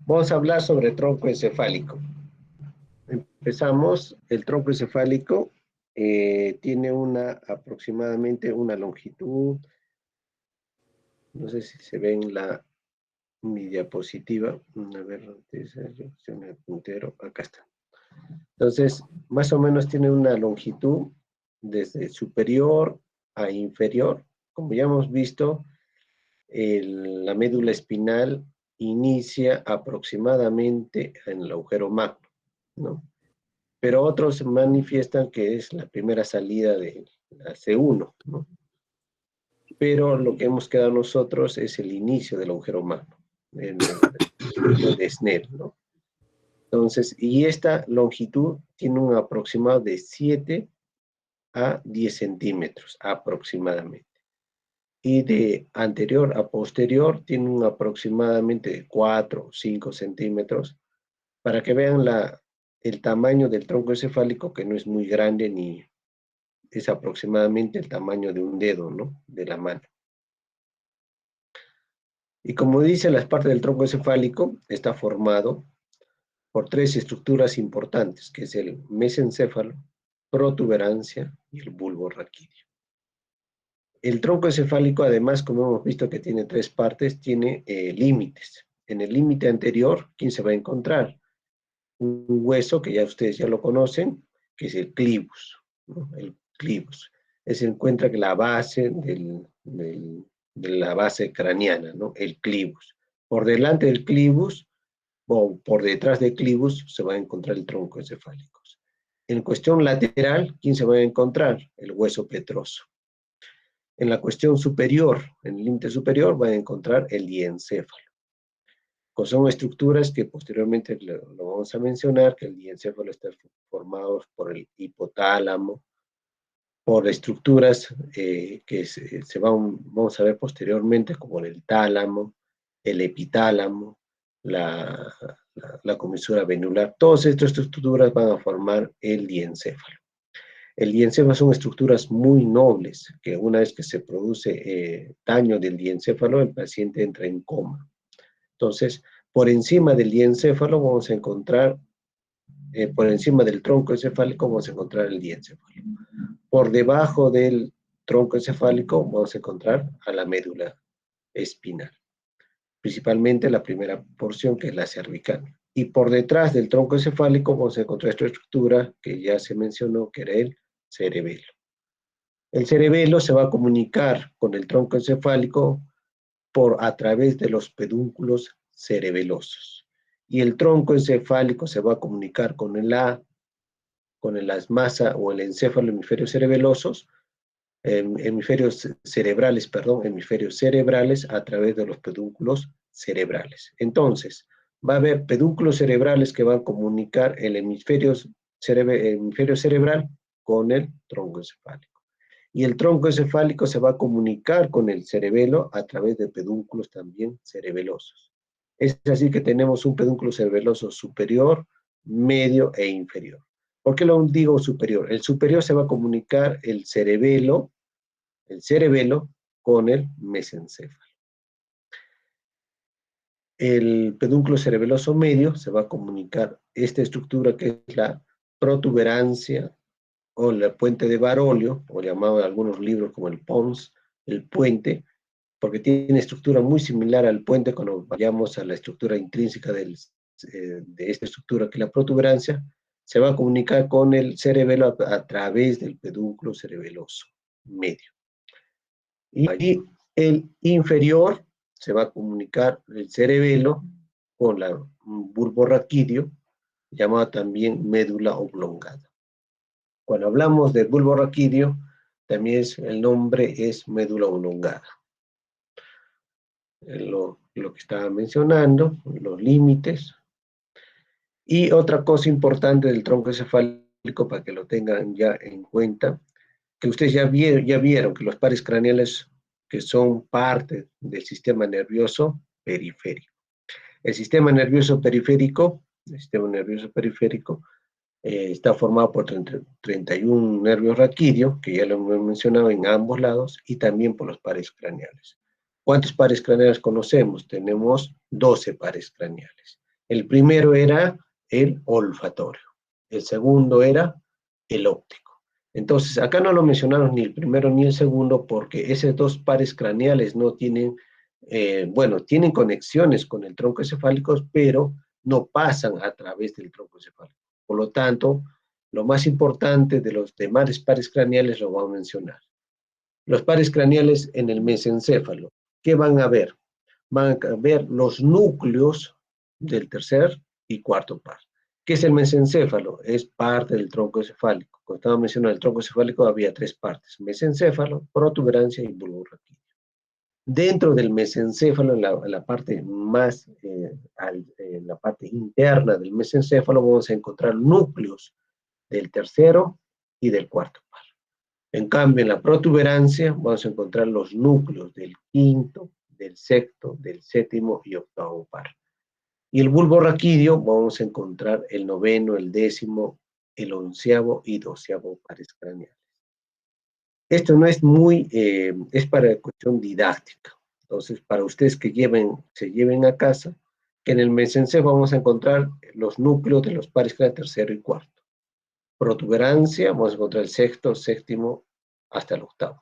Vamos a hablar sobre el tronco encefálico. Empezamos. El tronco encefálico tiene aproximadamente una longitud, no sé si se ve en mi diapositiva, a ver, el puntero, acá está. Entonces, más o menos tiene una longitud desde superior a inferior. Como ya hemos visto, la médula espinal inicia aproximadamente en el agujero magno, ¿no? Pero otros manifiestan que es la primera salida de la C1, ¿no? Pero lo que hemos quedado nosotros es el inicio del agujero magno, en el de Snell, ¿no? Entonces, y esta longitud tiene un aproximado de 7 a 10 centímetros aproximadamente. Y de anterior a posterior tiene un aproximadamente de 4 o 5 centímetros, para que vean el tamaño del tronco encefálico, que no es muy grande ni es aproximadamente el tamaño de un dedo, ¿no? De la mano. Y como dice, las partes del tronco encefálico está formado por tres estructuras importantes, que es el mesencéfalo, protuberancia y el bulbo raquídeo. El tronco encefálico, además, como hemos visto que tiene tres partes, tiene límites. En el límite anterior, ¿quién se va a encontrar? Un hueso que ya ustedes ya lo conocen, que es el clivus, ¿no? El clivus. Se encuentra que la base de la base craneana, ¿no? El clivus. Por delante del clivus, o por detrás del clivus, se va a encontrar el tronco encefálico. En cuestión lateral, ¿quién se va a encontrar? El hueso petroso. En la cuestión superior, en el límite superior, va a encontrar el diencéfalo. Son estructuras que posteriormente lo vamos a mencionar, que el diencéfalo está formado por el hipotálamo, por estructuras que vamos a ver posteriormente, como el tálamo, el epitálamo, la comisura venular. Todas estas estructuras van a formar el diencéfalo. El diencéfalo son estructuras muy nobles, que una vez que se produce daño del diencéfalo, el paciente entra en coma. Entonces, por encima del diencéfalo vamos a encontrar, por encima del tronco encefálico vamos a encontrar el diencéfalo. Por debajo del tronco encefálico vamos a encontrar a la médula espinal, principalmente la primera porción, que es la cervical. Y por detrás del tronco encefálico vamos a encontrar esta estructura que ya se mencionó, que era el cerebelo. El cerebelo se va a comunicar con el tronco encefálico a través de los pedúnculos cerebelosos. Y el tronco encefálico se va a comunicar con las masas o el encéfalo hemisferios cerebelosos, hemisferios cerebrales a través de los pedúnculos cerebrales. Entonces, va a haber pedúnculos cerebrales que van a comunicar el hemisferio cerebral con el tronco encefálico. Y el tronco encefálico se va a comunicar con el cerebelo a través de pedúnculos también cerebelosos. Es así que tenemos un pedúnculo cerebeloso superior, medio e inferior. ¿Por qué lo digo superior? El superior se va a comunicar el cerebelo con el mesencéfalo. El pedúnculo cerebeloso medio se va a comunicar esta estructura, que es la protuberancia o el puente de Barolio, o llamado en algunos libros como el pons, el puente, porque tiene estructura muy similar al puente cuando vayamos a la estructura intrínseca de esta estructura, que es la protuberancia, se va a comunicar con el cerebelo a través del pedúnculo cerebeloso medio. Y el inferior se va a comunicar el cerebelo con la bulbo raquídeo, llamada también médula oblongada. Cuando hablamos de bulbo raquídeo, también el nombre es médula oblongada. Lo que estaba mencionando, los límites. Y otra cosa importante del tronco encefálico, para que lo tengan ya en cuenta, que ustedes ya vieron que los pares craneales, que son parte del sistema nervioso periférico. El sistema nervioso periférico está formado por 31 nervios raquídeos, que ya lo hemos mencionado, en ambos lados, y también por los pares craneales. ¿Cuántos pares craneales conocemos? Tenemos 12 pares craneales. El primero era el olfatorio, el segundo era el óptico. Entonces, acá no lo mencionaron ni el primero ni el segundo porque esos dos pares craneales no tienen, bueno, tienen conexiones con el tronco encefálico, pero no pasan a través del tronco encefálico. Por lo tanto, lo más importante de los demás pares craneales lo vamos a mencionar. Los pares craneales en el mesencéfalo. ¿Qué van a ver? Van a ver los núcleos del tercer y cuarto par. ¿Qué es el mesencéfalo? Es parte del tronco encefálico. Cuando estaba mencionando el tronco encefálico había tres partes: mesencéfalo, protuberancia y bulbo raquídeo. Dentro del mesencéfalo, en la parte más, en la parte interna del mesencéfalo, vamos a encontrar núcleos del tercero y del cuarto par. En cambio, en la protuberancia vamos a encontrar los núcleos del quinto, del sexto, del séptimo y octavo par. Y el bulbo raquídeo vamos a encontrar el noveno, el décimo, el onceavo y doceavo pares craneales. Esto no es muy, es para cuestión didáctica. Entonces, para ustedes que se lleven a casa, que en el mesencéfalo vamos a encontrar los núcleos de los pares craneales tercero y cuarto. Protuberancia, vamos a encontrar el sexto, séptimo, hasta el octavo.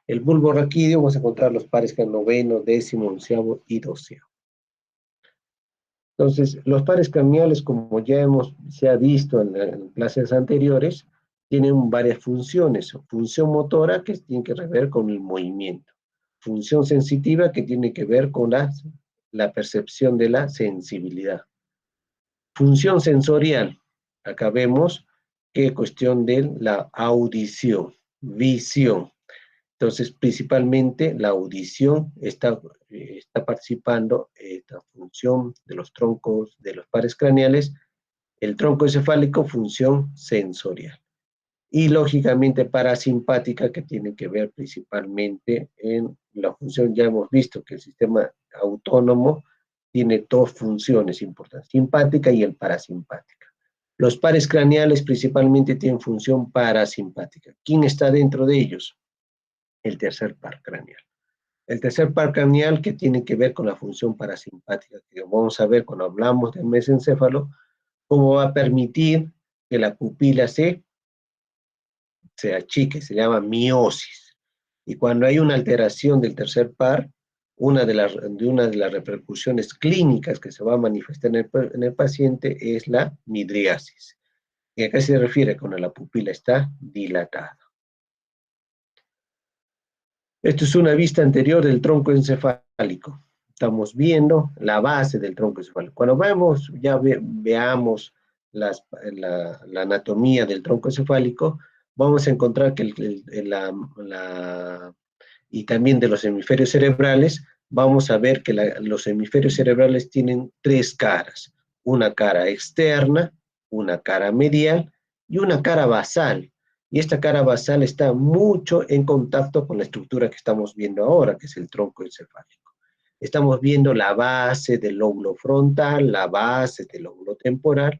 El bulbo raquídeo vamos a encontrar los pares que noveno, décimo, onceavo y doceavo. Entonces, los pares craneales, como ya se ha visto en clases anteriores, tienen varias funciones. Función motora, que tiene que ver con el movimiento. Función sensitiva, que tiene que ver con la percepción de la sensibilidad. Función sensorial, acá vemos que es cuestión de la audición, visión. Entonces, principalmente la audición está participando en esta función de los troncos, de los pares craneales, el tronco encefálico, función sensorial. Y lógicamente parasimpática, que tiene que ver principalmente en la función, ya hemos visto que el sistema autónomo tiene dos funciones importantes, simpática y el parasimpática. Los pares craneales principalmente tienen función parasimpática. ¿Quién está dentro de ellos? El tercer par craneal. El tercer par craneal que tiene que ver con la función parasimpática, que vamos a ver cuando hablamos del mesencéfalo, cómo va a permitir que la pupila se achique, se llama miosis. Y cuando hay una alteración del tercer par, una de las repercusiones clínicas que se va a manifestar en el paciente es la midriasis. ¿Y a qué se refiere cuando la pupila está dilatada? Esto es una vista anterior del tronco encefálico. Estamos viendo la base del tronco encefálico. Cuando veamos la anatomía del tronco encefálico, vamos a encontrar que y también de los hemisferios cerebrales, vamos a ver que los hemisferios cerebrales tienen tres caras. Una cara externa, una cara medial y una cara basal. Y esta cara basal está mucho en contacto con la estructura que estamos viendo ahora, que es el tronco encefálico. Estamos viendo la base del lóbulo frontal, la base del lóbulo temporal.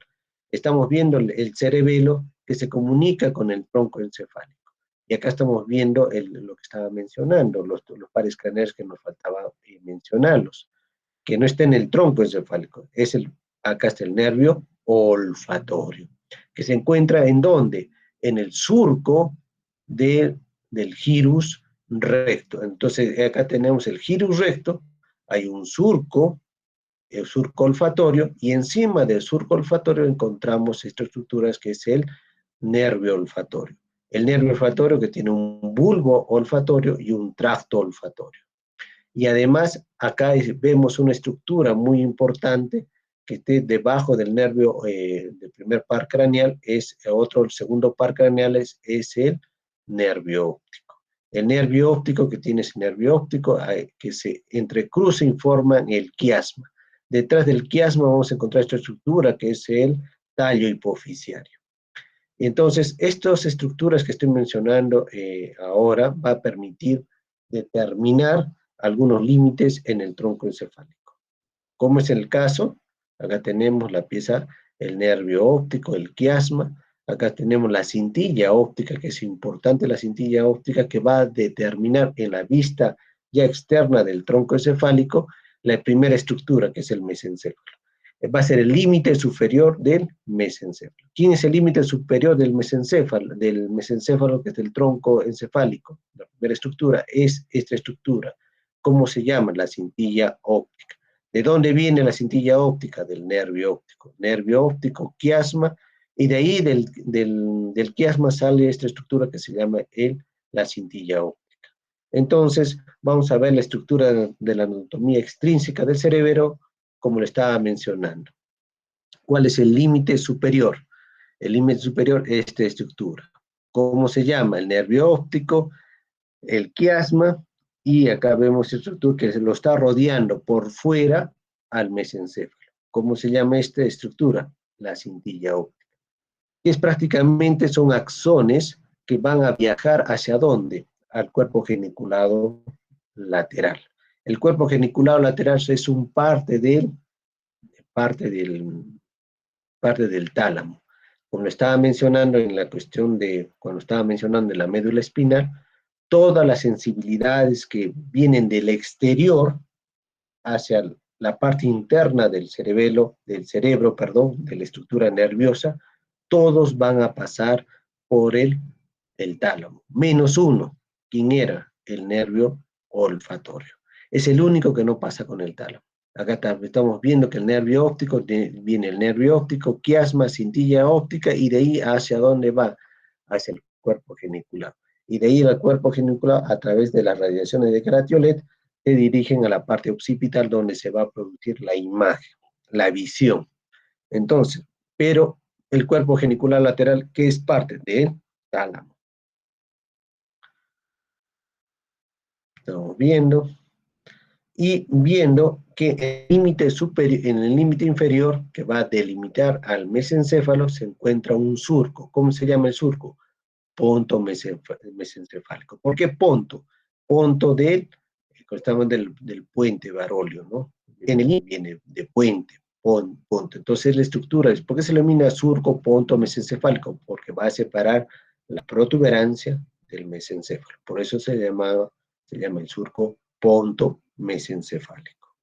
Estamos viendo el cerebelo que se comunica con el tronco encefálico. Y acá estamos viendo lo que estaba mencionando, los pares craneales que nos faltaba mencionarlos, que no está en el tronco encefálico, acá está el nervio olfatorio, que se encuentra ¿en dónde? En el surco del gyrus recto. Entonces, acá tenemos el gyrus recto, hay un surco, el surco olfatorio, y encima del surco olfatorio encontramos estas estructuras que es el nervio olfatorio. El nervio olfatorio que tiene un bulbo olfatorio y un tracto olfatorio. Y además, acá vemos una estructura muy importante que esté debajo del nervio del primer par craneal, el segundo par craneal es el nervio óptico. El nervio óptico que tiene ese nervio óptico que se entrecruza y forman el quiasma. Detrás del quiasma vamos a encontrar esta estructura que es el tallo hipoficiario. Entonces, estas estructuras que estoy mencionando ahora va a permitir determinar algunos límites en el tronco encefálico. ¿Cómo es el caso? Acá tenemos la pieza, el nervio óptico, el quiasma. Acá tenemos la cintilla óptica, que es importante la cintilla óptica, que va a determinar en la vista ya externa del tronco encefálico la primera estructura, que es el mesencéfalo. va a ser el límite superior del mesencéfalo. ¿Quién es el límite superior del mesencéfalo? Del mesencéfalo, que es el tronco encefálico. La primera estructura es esta estructura. ¿Cómo se llama? La cintilla óptica. ¿De dónde viene la cintilla óptica? Del nervio óptico. Nervio óptico, quiasma, y de ahí del quiasma sale esta estructura que se llama la cintilla óptica. Entonces, vamos a ver la estructura de la anatomía extrínseca del cerebro, como le estaba mencionando. ¿Cuál es el límite superior? El límite superior es esta estructura. ¿Cómo se llama? El nervio óptico, el quiasma, y acá vemos esta estructura que se lo está rodeando por fuera al mesencéfalo. ¿Cómo se llama esta estructura? La cintilla óptica. Que es prácticamente son axones que van a viajar ¿hacia dónde? Al cuerpo geniculado lateral. El cuerpo geniculado lateral es un parte del, parte del tálamo. Como estaba mencionando en la cuestión de, cuando estaba mencionando la médula espinal, todas las sensibilidades que vienen del exterior hacia la parte interna del cerebro, perdón, de la estructura nerviosa, todos van a pasar por el tálamo, menos uno. ¿Quién era? El nervio olfatorio. Es el único que no pasa con el tálamo. Acá estamos viendo que el nervio óptico, viene el nervio óptico, quiasma, cintilla óptica, y de ahí hacia dónde va, hacia el cuerpo genicular. Y de ahí al cuerpo genicular, a través de las radiaciones de Gratiolet, se dirigen a la parte occipital, donde se va a producir la imagen, la visión. Entonces, pero el cuerpo genicular lateral, ¿qué es parte del tálamo? Estamos viendo. Y viendo que en el límite inferior, que va a delimitar al mesencéfalo, se encuentra un surco. ¿Cómo se llama el surco? Ponto mesencefálico. ¿Por qué ponto? Ponto estamos del puente Barolio, ¿no? Viene de puente, ponto. Entonces la estructura es, ¿por qué se denomina surco, ponto mesencefálico? Porque va a separar la protuberancia del mesencéfalo. Por eso se llama el surco ponto mesencefálico.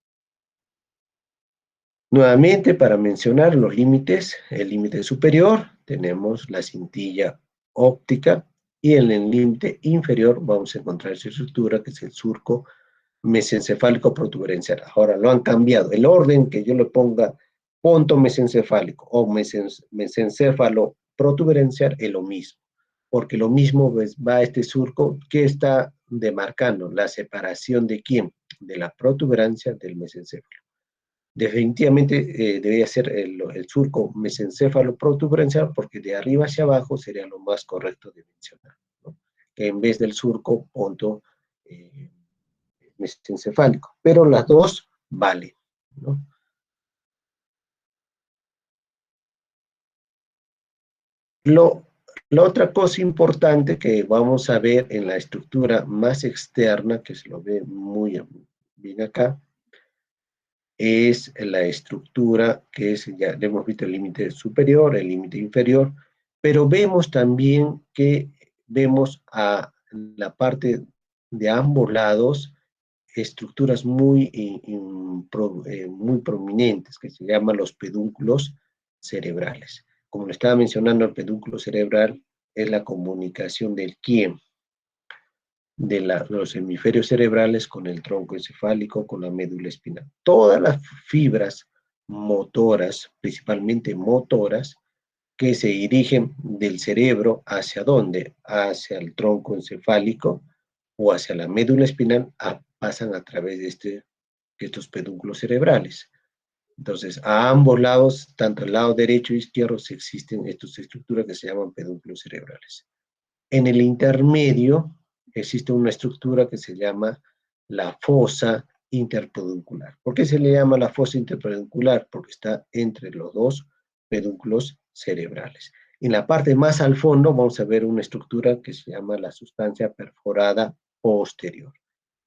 Nuevamente, para mencionar los límites, el límite superior tenemos la cintilla óptica, y en el límite inferior vamos a encontrar esa estructura que es el surco mesencefálico protuberencial. Ahora lo han cambiado. El orden que yo le ponga ponto mesencefálico o mesencéfalo protuberencial es lo mismo, porque lo mismo pues, va a este surco que está demarcando la separación de quién, de la protuberancia del mesencéfalo. Definitivamente debería ser el surco mesencéfalo protuberencial, porque de arriba hacia abajo sería lo más correcto de mencionar, ¿no? Que en vez del surco ponto mesencefálico, pero las dos valen, ¿no? Lo, la otra cosa importante que vamos a ver en la estructura más externa, que se lo ve muy bien acá, es la estructura que es, ya hemos visto el límite superior, el límite inferior, pero vemos también que vemos a la parte de ambos lados estructuras muy prominentes, que se llaman los pedúnculos cerebrales. Como le estaba mencionando, el pedúnculo cerebral es la comunicación del quién, de los hemisferios cerebrales con el tronco encefálico, con la médula espinal. Todas las fibras motoras, principalmente motoras, que se dirigen del cerebro ¿hacia dónde? Hacia el tronco encefálico o hacia la médula espinal, pasan a través de estos pedúnculos cerebrales. Entonces, a ambos lados, tanto al lado derecho e izquierdo, existen estas estructuras que se llaman pedúnculos cerebrales. En el intermedio existe una estructura que se llama la fosa interpeduncular. ¿Por qué se le llama la fosa interpeduncular? Porque está entre los dos pedúnculos cerebrales. En la parte más al fondo vamos a ver una estructura que se llama la sustancia perforada posterior.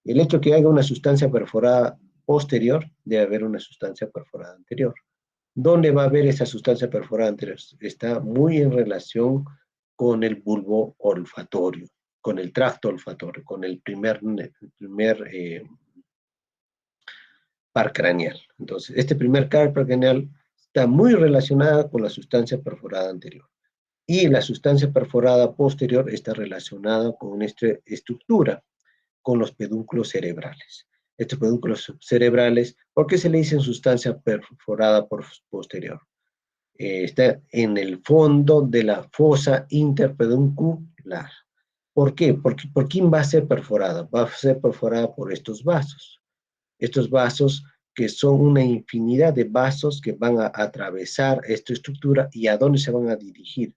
El hecho que haya una sustancia perforada posterior, debe haber una sustancia perforada anterior. ¿Dónde va a haber esa sustancia perforada anterior? Está muy en relación con el bulbo olfatorio, con el tracto olfatorio, con el primer par craneal. Entonces, este primer par craneal está muy relacionado con la sustancia perforada anterior. Y la sustancia perforada posterior está relacionada con esta estructura, con los pedúnculos cerebrales. Estos pedúnculos cerebrales, ¿por qué se le dice sustancia perforada posterior? Está en el fondo de la fosa interpeduncular. ¿Por qué? Porque, ¿por quién va a ser perforada? Va a ser perforada por estos vasos. Estos vasos que son una infinidad de vasos que van a atravesar esta estructura y a dónde se van a dirigir.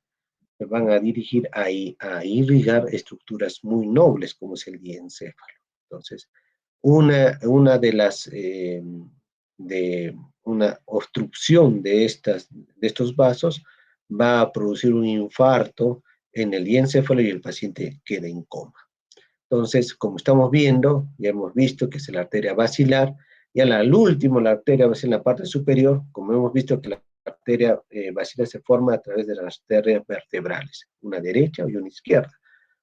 Se van a dirigir a irrigar estructuras muy nobles como es el diencéfalo. Entonces, una de las de una obstrucción de estos vasos va a producir un infarto en el diencéfalo y el paciente queda en coma. Entonces, como estamos viendo, ya hemos visto que es la arteria basilar, y al último, la arteria basilar en la parte superior, como hemos visto que la arteria basilar se forma a través de las arterias vertebrales, una derecha y una izquierda,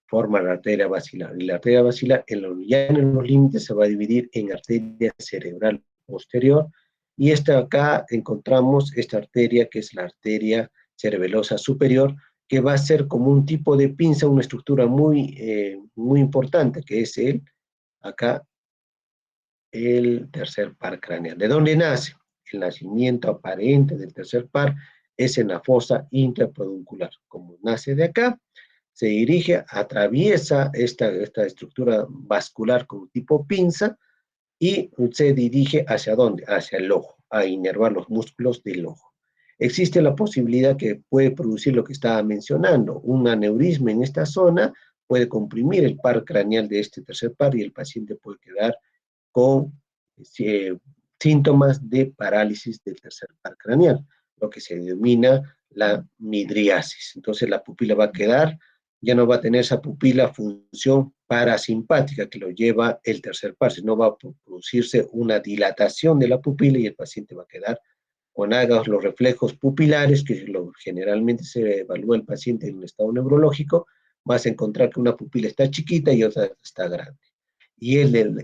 forma la arteria basilar. Y la arteria basilar, ya en los límites, se va a dividir en arteria cerebral posterior, y acá encontramos esta arteria que es la arteria cerebelosa superior, que va a ser como un tipo de pinza, una estructura muy importante, que es acá, el tercer par craneal. ¿De dónde nace? El nacimiento aparente del tercer par es en la fosa intrapeduncular. Como nace de acá, se dirige, atraviesa esta estructura vascular como tipo pinza y se dirige ¿hacia dónde? Hacia el ojo, a inervar los músculos del ojo. Existe la posibilidad que puede producir lo que estaba mencionando, un aneurisma en esta zona, puede comprimir el par craneal de este tercer par y el paciente puede quedar con eh, síntomas de parálisis del tercer par craneal, lo que se denomina la midriasis. Entonces la pupila va a quedar, ya no va a tener esa pupila función parasimpática que lo lleva el tercer par, sino va a producirse una dilatación de la pupila y el paciente va a quedar con hagas los reflejos pupilares, que generalmente se evalúa el paciente en un estado neurológico, vas a encontrar que una pupila está chiquita y otra está grande. Y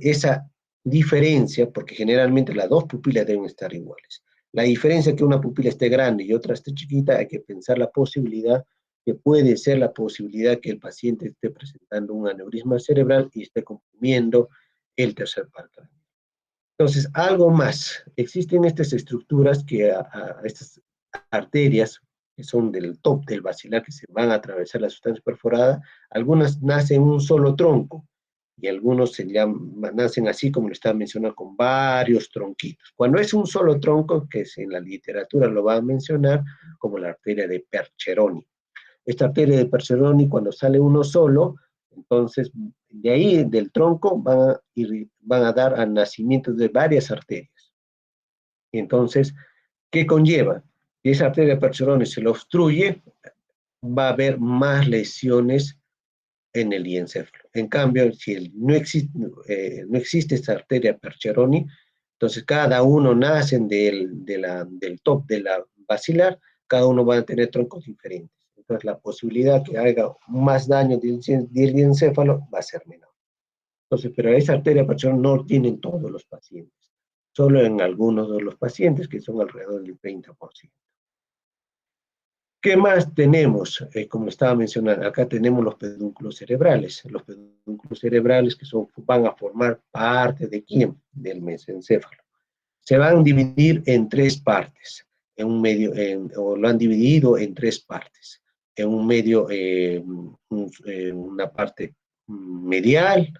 esa diferencia, porque generalmente las dos pupilas deben estar iguales. La diferencia que una pupila esté grande y otra esté chiquita, hay que pensar la posibilidad que puede ser la posibilidad que el paciente esté presentando un aneurisma cerebral y esté comprimiendo el tercer par craneal. Entonces, algo más. Existen estas estructuras estas arterias que son del top del basilar que se van a atravesar la sustancia perforada, algunas nacen en un solo tronco y algunos nacen así como lo estaba mencionando con varios tronquitos. Cuando es un solo tronco, que en la literatura lo va a mencionar como la arteria de Percheroni. Esta arteria de Percheroni, cuando sale uno solo, entonces de ahí del tronco van a dar al nacimiento de varias arterias. Entonces, ¿qué conlleva? Si esa arteria de Percheroni se lo obstruye, va a haber más lesiones en el diencéfalo. En cambio, si no existe esta arteria Percheroni, entonces cada uno nace del top de la basilar, cada uno va a tener troncos diferentes. Entonces la posibilidad que haga más daño del diencéfalo va a ser menor. Entonces, pero esa arteria Percheroni no tienen todos los pacientes, solo en algunos de los pacientes, que son alrededor del 30%. ¿Qué más tenemos? Como estaba mencionando, acá tenemos los pedúnculos cerebrales. Los pedúnculos cerebrales que van a formar parte de quién? Del mesencéfalo. Se van a dividir en tres partes, o lo han dividido en tres partes. En un medio, una parte medial,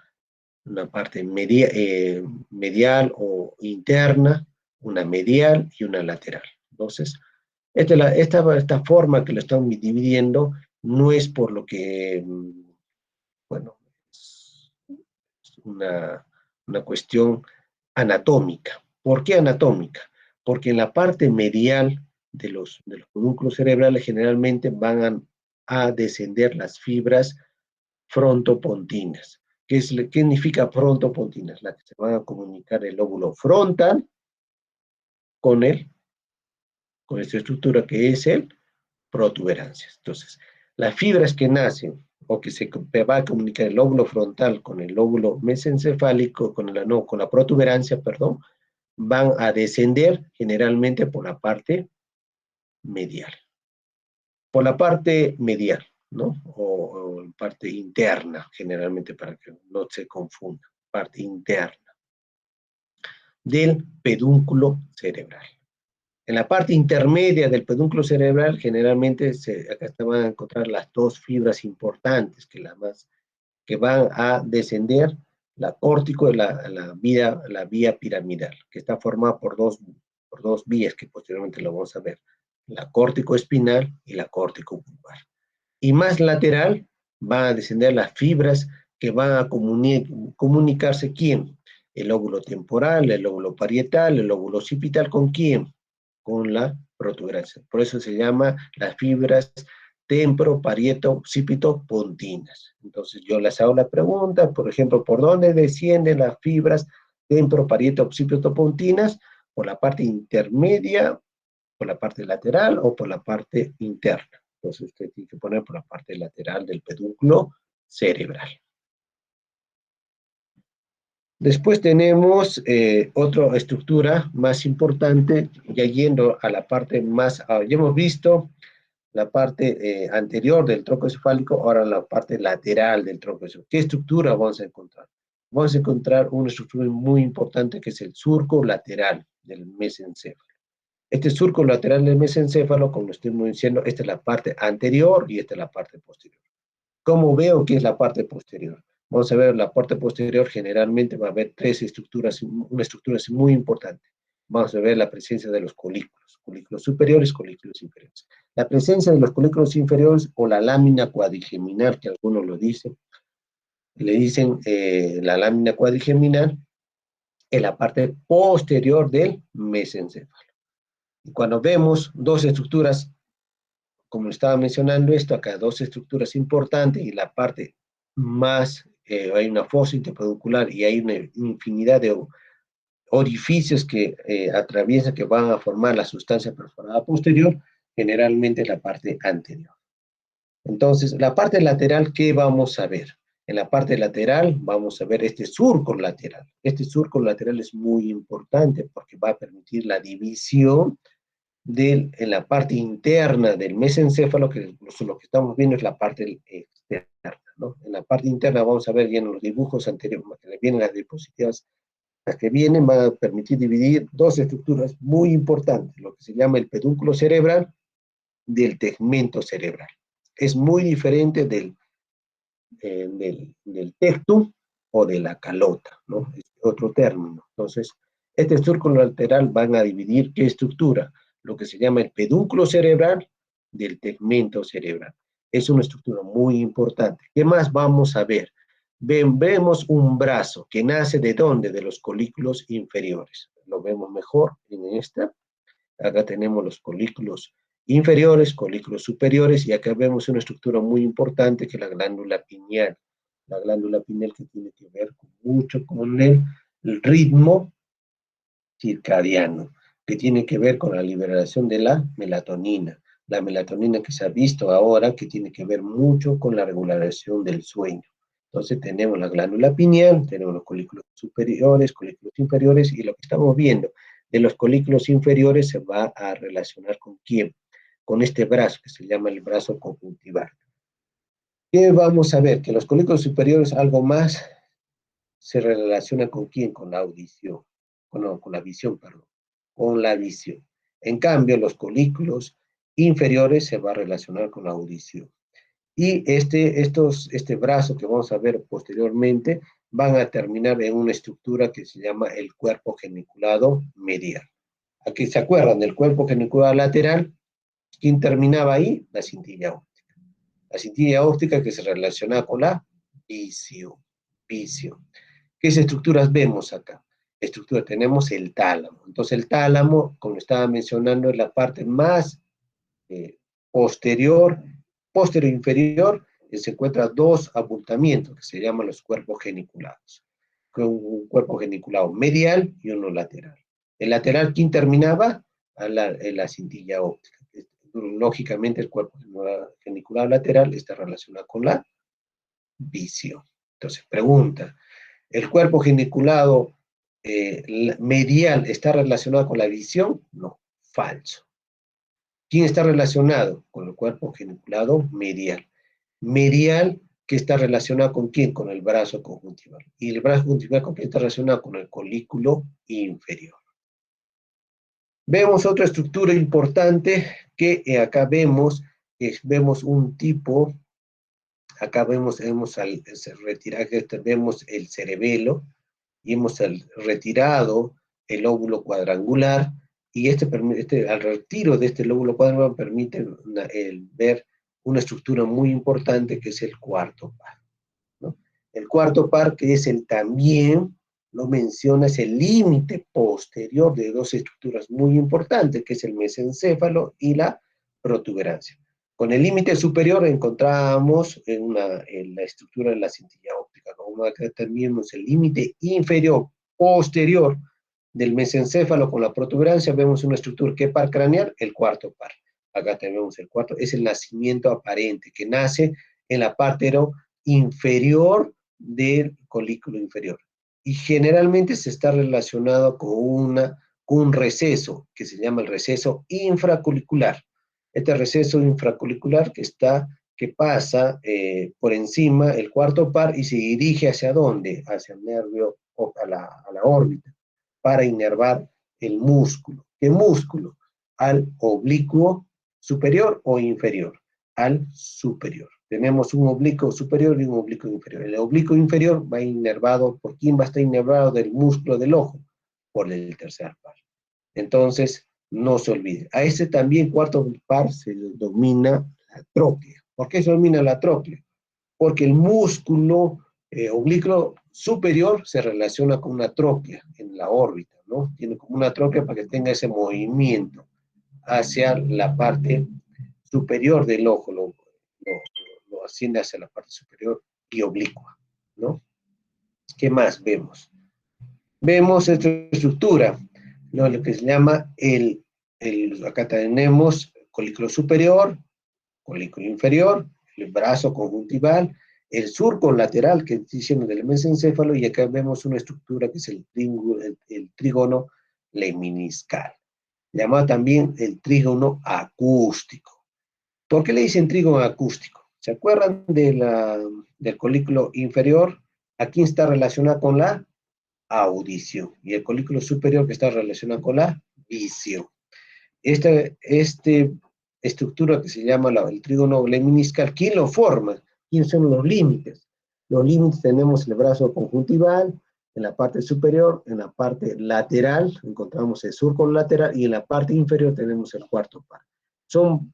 una parte medial o interna, una medial y una lateral. Entonces, esta forma que lo están dividiendo no es por lo que, bueno, es una cuestión anatómica. ¿Por qué anatómica? Porque en la parte medial de los pedúnculos cerebrales generalmente van a descender las fibras frontopontinas. ¿Qué significa frontopontinas? Las que se van a comunicar el lóbulo frontal con con esta estructura que es el protuberancias. Entonces, las fibras que nacen o que se va a comunicar el lóbulo frontal con el lóbulo mesencefálico, con la protuberancia, perdón, van a descender generalmente por la parte medial. Por la parte medial, ¿no? O parte interna, generalmente, para que no se confunda. Parte interna del pedúnculo cerebral. En la parte intermedia del pedúnculo cerebral, generalmente acá se van a encontrar las dos fibras importantes, que van a descender, la córtico y la vía piramidal, que está formada por dos vías que posteriormente lo vamos a ver, la córtico espinal y la córtico pulvar. Y más lateral van a descender las fibras que van a comunicarse, ¿quién? El lóbulo temporal, el lóbulo parietal, el lóbulo occipital, ¿con quién? Con la protuberancia. Por eso se llama las fibras temporo-parieto-occipito-pontinas. Entonces yo les hago la pregunta, por ejemplo, ¿por dónde descienden las fibras temporo-parieto-occipito-pontinas? ¿Por la parte intermedia, por la parte lateral o por la parte interna? Entonces usted tiene que poner por la parte lateral del pedúnculo cerebral. Después tenemos otra estructura más importante, ya yendo a la parte más, ya hemos visto la parte anterior del tronco encefálico, ahora la parte lateral del tronco encefálico. ¿Qué estructura vamos a encontrar? Vamos a encontrar una estructura muy importante que es el surco lateral del mesencéfalo. Este surco lateral del mesencéfalo, como estuvimos diciendo, esta es la parte anterior y esta es la parte posterior. ¿Cómo veo que es la parte posterior? Vamos a ver, la parte posterior generalmente va a haber tres estructuras, una estructura muy importante. Vamos a ver la presencia de los colículos superiores, colículos inferiores. La presencia de los colículos inferiores o la lámina cuadrigeminal, que algunos lo dicen, le dicen la lámina cuadrigeminal, en la parte posterior del mesencéfalo. Y cuando vemos dos estructuras, como estaba mencionando esto acá, dos estructuras importantes y la parte más, hay una fosa interpeduncular y hay una infinidad de orificios que atraviesan, que van a formar la sustancia perforada posterior, generalmente la parte anterior. Entonces, la parte lateral, ¿qué vamos a ver? En la parte lateral vamos a ver este surco lateral. Este surco lateral es muy importante porque va a permitir la división en la parte interna del mesencéfalo, que lo que estamos viendo es la parte externa, ¿no? En la parte interna vamos a ver ya en los dibujos anteriores, que vienen las diapositivas, las que vienen van a permitir dividir dos estructuras muy importantes, lo que se llama el pedúnculo cerebral del tegmento cerebral. Es muy diferente del tectum o de la calota, ¿no? Es otro término. Entonces, este surco lateral van a dividir qué estructura, lo que se llama el pedúnculo cerebral del tegmento cerebral. Es una estructura muy importante. ¿Qué más vamos a ver? Vemos un brazo que nace ¿de dónde? De los colículos inferiores. Lo vemos mejor en esta. Acá tenemos los colículos inferiores, colículos superiores, y acá vemos una estructura muy importante que es la glándula pineal. La glándula pineal que tiene que ver mucho con el ritmo circadiano, que tiene que ver con la liberación de la melatonina. La melatonina que se ha visto ahora, que tiene que ver mucho con la regulación del sueño. Entonces tenemos la glándula pineal, tenemos los colículos superiores, colículos inferiores, y lo que estamos viendo de los colículos inferiores se va a relacionar con quién, con este brazo que se llama el brazo conjuntival. ¿Qué vamos a ver? Que los colículos superiores algo más se relaciona con quién, con la audición, con la visión, perdón, con la visión. En cambio, los colículos inferiores se va a relacionar con la audición. Y este brazo que vamos a ver posteriormente van a terminar en una estructura que se llama el cuerpo geniculado medial. Aquí se acuerdan del cuerpo geniculado lateral. ¿Quién terminaba ahí? La cintilla óptica. La cintilla óptica que se relaciona con la visión. Visión. ¿Qué estructuras vemos acá? Estructura, tenemos el tálamo. Entonces el tálamo, como estaba mencionando, es la parte más posterior inferior, se encuentra dos abultamientos que se llaman los cuerpos geniculados. Un cuerpo geniculado medial y uno lateral. El lateral, ¿quién terminaba? En la cintilla óptica. Lógicamente, el cuerpo geniculado lateral está relacionado con la visión. Entonces, pregunta, ¿el cuerpo geniculado medial está relacionado con la visión, no, falso. ¿Quién está relacionado? Con el cuerpo geniculado medial. Medial que está relacionado con quién? Con el brazo conjuntival. ¿Y el brazo conjuntival con quién está relacionado? Con el colículo inferior. Vemos otra estructura importante que acá vemos un tipo, acá vemos al retirar, vemos el cerebelo y hemos retirado el lóbulo cuadrangular y al retiro de este lóbulo cuadrangular permite ver una estructura muy importante que es el cuarto par, ¿no? El cuarto par, que es también lo menciona, es el límite posterior de dos estructuras muy importantes, que es el mesencéfalo y la protuberancia. Con el límite superior encontramos en la estructura de la cintilla óptica, como acá tenemos el límite inferior posterior del mesencéfalo con la protuberancia, vemos una estructura, ¿qué par craneal? El cuarto par. Acá tenemos el cuarto, es el nacimiento aparente, que nace en la parte inferior del colículo inferior. Y generalmente se está relacionado con un receso, que se llama el receso infracolicular. Este receso infracolicular que pasa por encima el cuarto par y se dirige ¿hacia dónde? Hacia el nervio, a la órbita, para inervar el músculo. ¿Qué músculo? Al oblicuo superior o inferior. Al superior. Tenemos un oblicuo superior y un oblicuo inferior. El oblicuo inferior va inervado, ¿por quién va a estar inervado del músculo del ojo? Por el tercer par. Entonces, no se olvide. A ese también cuarto par se denomina la tróclea. ¿Por qué se denomina la tróclea? Porque el músculo oblicuo superior se relaciona con una tróclea en la órbita, ¿no? Tiene como una tróclea para que tenga ese movimiento hacia la parte superior del ojo, lo asciende hacia la parte superior y oblicua, ¿no? ¿Qué más vemos? Vemos esta estructura, ¿no? Lo que se llama acá tenemos colículo superior, colículo inferior, el brazo conjuntival, el surco lateral, que estoy diciendo del mesencéfalo, y acá vemos una estructura que es el trígono lemniscal, llamado también el trígono acústico. ¿Por qué le dicen trígono acústico? ¿Se acuerdan del colículo inferior? Aquí está relacionado con la audición, y el colículo superior que está relacionado con la visión. Esta estructura que se llama el trígono lemniscal, ¿quién lo forma? ¿Quiénes son los límites? Los límites tenemos el brazo conjuntival, en la parte superior, en la parte lateral, encontramos el surco lateral, y en la parte inferior tenemos el cuarto par. Son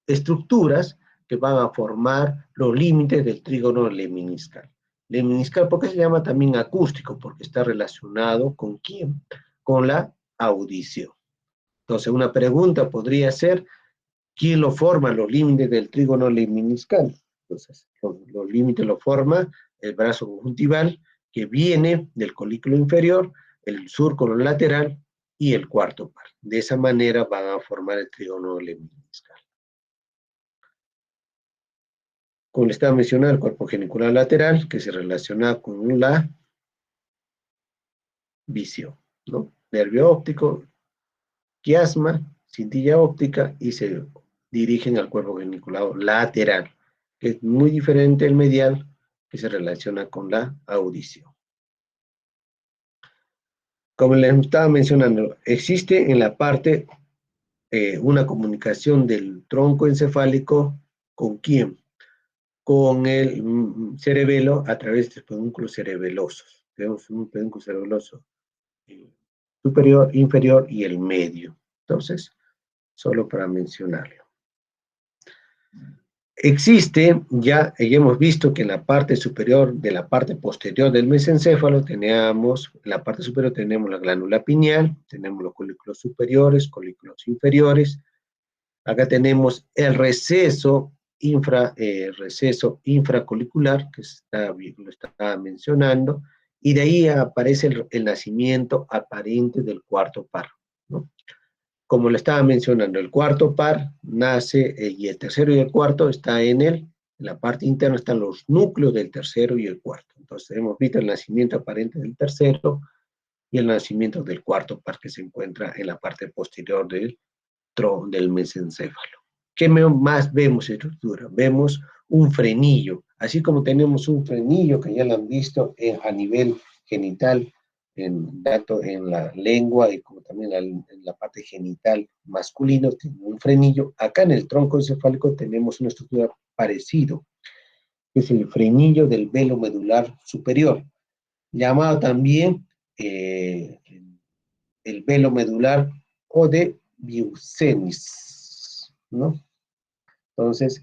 estructuras que van a formar los límites del trígono lemniscal. Lemniscal, ¿por qué se llama también acústico? Porque está relacionado ¿con quién? Con la audición. Entonces, una pregunta podría ser, ¿quién lo forma los límites del trígono lemniscal? Entonces, los límites lo forma el brazo conjuntival, que viene del colículo inferior, el surco lateral y el cuarto par. De esa manera van a formar el trígono lemniscal. Como le estaba mencionando, el cuerpo genicular lateral, que se relaciona con la visión, ¿no? Nervio óptico, quiasma, cintilla óptica, y se dirigen al cuerpo geniculado lateral, que es muy diferente del medial, que se relaciona con la audición. Como les estaba mencionando, existe en la parte una comunicación del tronco encefálico ¿con quién? Con el cerebelo a través de pedúnculos cerebelosos. Tenemos un pedúnculo cerebeloso superior, inferior y el medio. Entonces, solo para mencionarlo. Existe, ya hemos visto que en la parte superior de la parte posterior del mesencéfalo tenemos, en la parte superior tenemos la glándula pineal, tenemos los colículos superiores, colículos inferiores. Acá tenemos el receso infracolicular, que lo estaba mencionando, y de ahí aparece el nacimiento aparente del cuarto par, ¿no? Como le estaba mencionando, el cuarto par nace, y el tercero y el cuarto está en la parte interna están los núcleos del tercero y el cuarto. Entonces hemos visto el nacimiento aparente del tercero, y el nacimiento del cuarto par que se encuentra en la parte posterior del mesencéfalo. ¿Qué más vemos en estructura? Vemos un frenillo, así como tenemos un frenillo que ya lo han visto a nivel genital, tanto en la lengua y como también en la parte genital masculino, tiene un frenillo. Acá en el tronco encefálico tenemos una estructura parecida, que es el frenillo del velo medular superior, llamado también el velo medular o de Vieuxenis, ¿no? Entonces,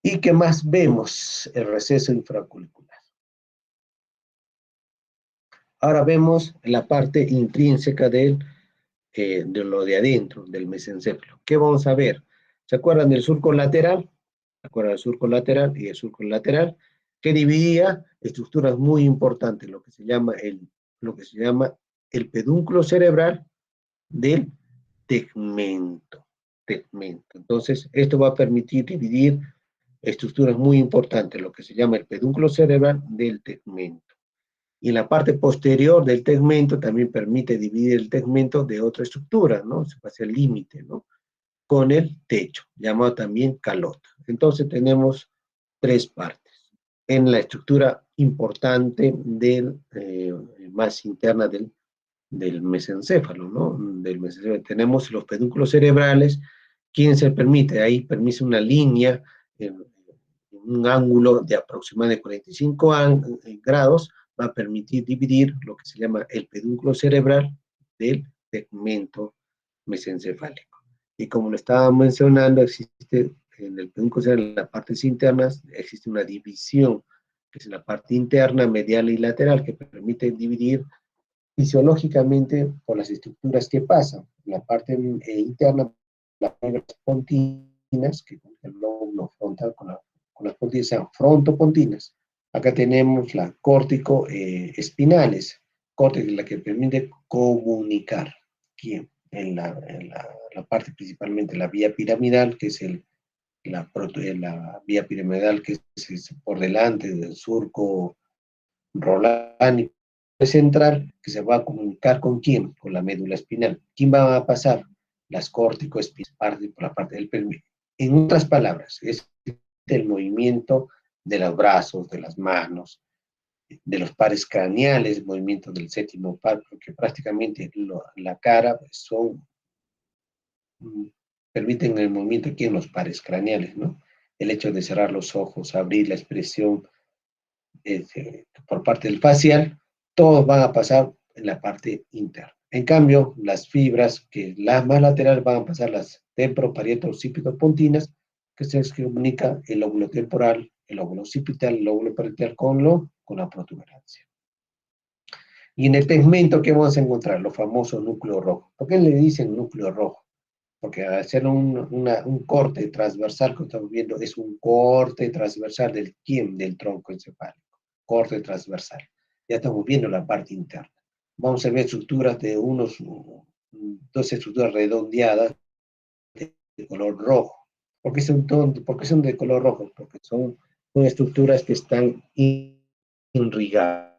¿y qué más vemos? El receso infracurricular. Ahora vemos la parte intrínseca de lo de adentro, del mesencéfalo. ¿Qué vamos a ver? ¿Se acuerdan del surco lateral? ¿Se acuerdan del surco lateral y el surco lateral? Que dividía estructuras muy importantes, lo que se llama el pedúnculo cerebral del tegmento. Entonces, esto va a permitir dividir estructuras muy importantes, lo que se llama el pedúnculo cerebral del tegmento. Y en la parte posterior del tegmento también permite dividir el tegmento de otra estructura, ¿no? Se pasa el límite, ¿no? Con el techo, llamado también calota. Entonces tenemos tres partes. En la estructura importante más interna del mesencéfalo, ¿no? Del mesencéfalo. Tenemos los pedúnculos cerebrales. ¿Quién se permite? Ahí permite una línea en un ángulo de aproximadamente 45 grados, va a permitir dividir lo que se llama el pedúnculo cerebral del tegmento mesencefálico. Y como lo estaba mencionando, existe en el pedúnculo cerebral, en las partes internas, existe una división, que es la parte interna, medial y lateral, que permite dividir fisiológicamente por las estructuras que pasan. La parte interna, las fibras pontinas, que el lóbulo frontal con las pontinas sean frontopontinas. Acá tenemos la córtico espinales, córtex la que permite comunicar. Aquí en la parte principalmente la vía piramidal, que es la vía piramidal que es por delante del surco rolánico central, que se va a comunicar con quién, con la médula espinal. ¿Quién va a pasar? Las córtico-espinales por la parte del pelvis. En otras palabras, es el movimiento de los brazos, de las manos, de los pares craneales, movimiento del séptimo par, porque prácticamente la cara permiten el movimiento aquí en los pares craneales, ¿no? El hecho de cerrar los ojos, abrir la expresión por parte del facial, todos van a pasar en la parte interna. En cambio, las fibras, que las más laterales van a pasar las temporoparieto-occipital-pontinas, que se comunica el lóbulo temporal, el lóbulo occipital, el lóbulo parietal con la protuberancia. Y en el tegmento, ¿qué vamos a encontrar? Los famosos núcleos rojos. ¿Por qué le dicen núcleo rojo? Porque al hacer un corte transversal, que estamos viendo, es un corte transversal del tronco encefálico. Corte transversal. Ya estamos viendo la parte interna. Vamos a ver estructuras de dos estructuras redondeadas de color rojo. ¿Por qué son de color rojo? Porque son estructuras que están irrigadas.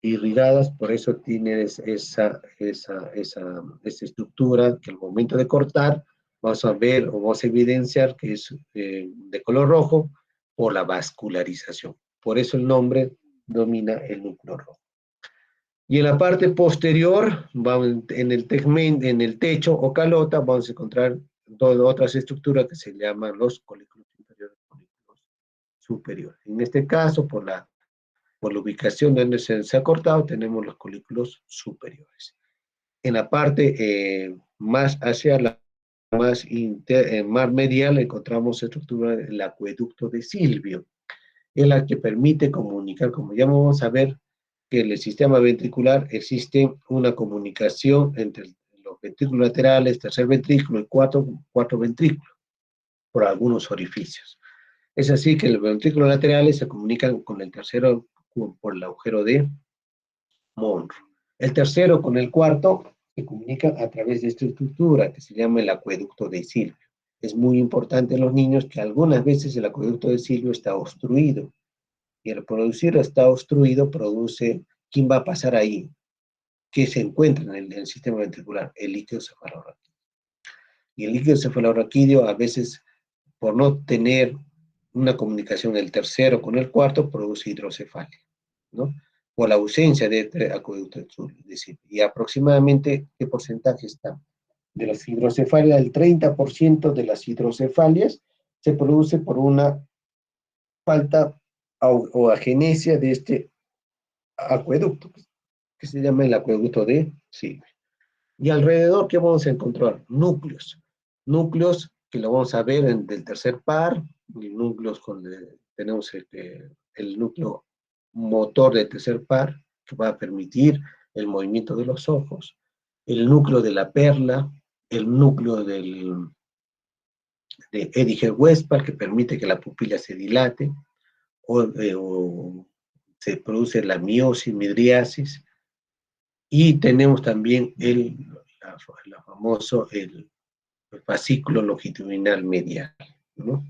Irrigadas, por eso tienen esa estructura que al momento de cortar vamos a ver o vamos a evidenciar que es de color rojo por la vascularización. Por eso el nombre domina el núcleo rojo. Y en la parte posterior, en el techo o calota, vamos a encontrar otras estructuras que se llaman los colículos inferiores y colículos superiores. En este caso, por la ubicación donde se ha cortado, tenemos los colículos superiores. En la parte más hacia la más medial encontramos estructura del acueducto de Silvio, en la que permite comunicar, como ya vamos a ver, que en el sistema ventricular existe una comunicación entre los ventrículos laterales, tercer ventrículo y cuarto ventrículo, por algunos orificios. Es así que los ventrículos laterales se comunican con el tercero por el agujero de Monro. El tercero con el cuarto se comunica a través de esta estructura que se llama el acueducto de Silvio. Es muy importante en los niños que algunas veces el acueducto de Silvio está obstruido. Y al producir está obstruido, produce, ¿quién va a pasar ahí? que se encuentra en el sistema ventricular, el líquido cefalorraquídeo. Y el líquido cefalorraquídeo a veces, por no tener una comunicación el tercero con el cuarto, produce hidrocefalia, ¿no? Por la ausencia de este acueducto de Silva. Y aproximadamente, ¿qué porcentaje está? De las hidrocefalias, el 30% de las hidrocefalias se produce por una falta o agenesia de este acueducto, que se llama el acueducto de Silva. Y alrededor, ¿qué vamos a encontrar? Núcleos. Núcleos que lo vamos a ver en del tercer par, y núcleos tenemos el núcleo motor del tercer par, que va a permitir el movimiento de los ojos, el núcleo de la perla, el núcleo de Edinger-Westphal, que permite que la pupila se dilate, o se produce la miosis, midriasis, y tenemos también la famoso, el fascículo longitudinal medial, ¿no?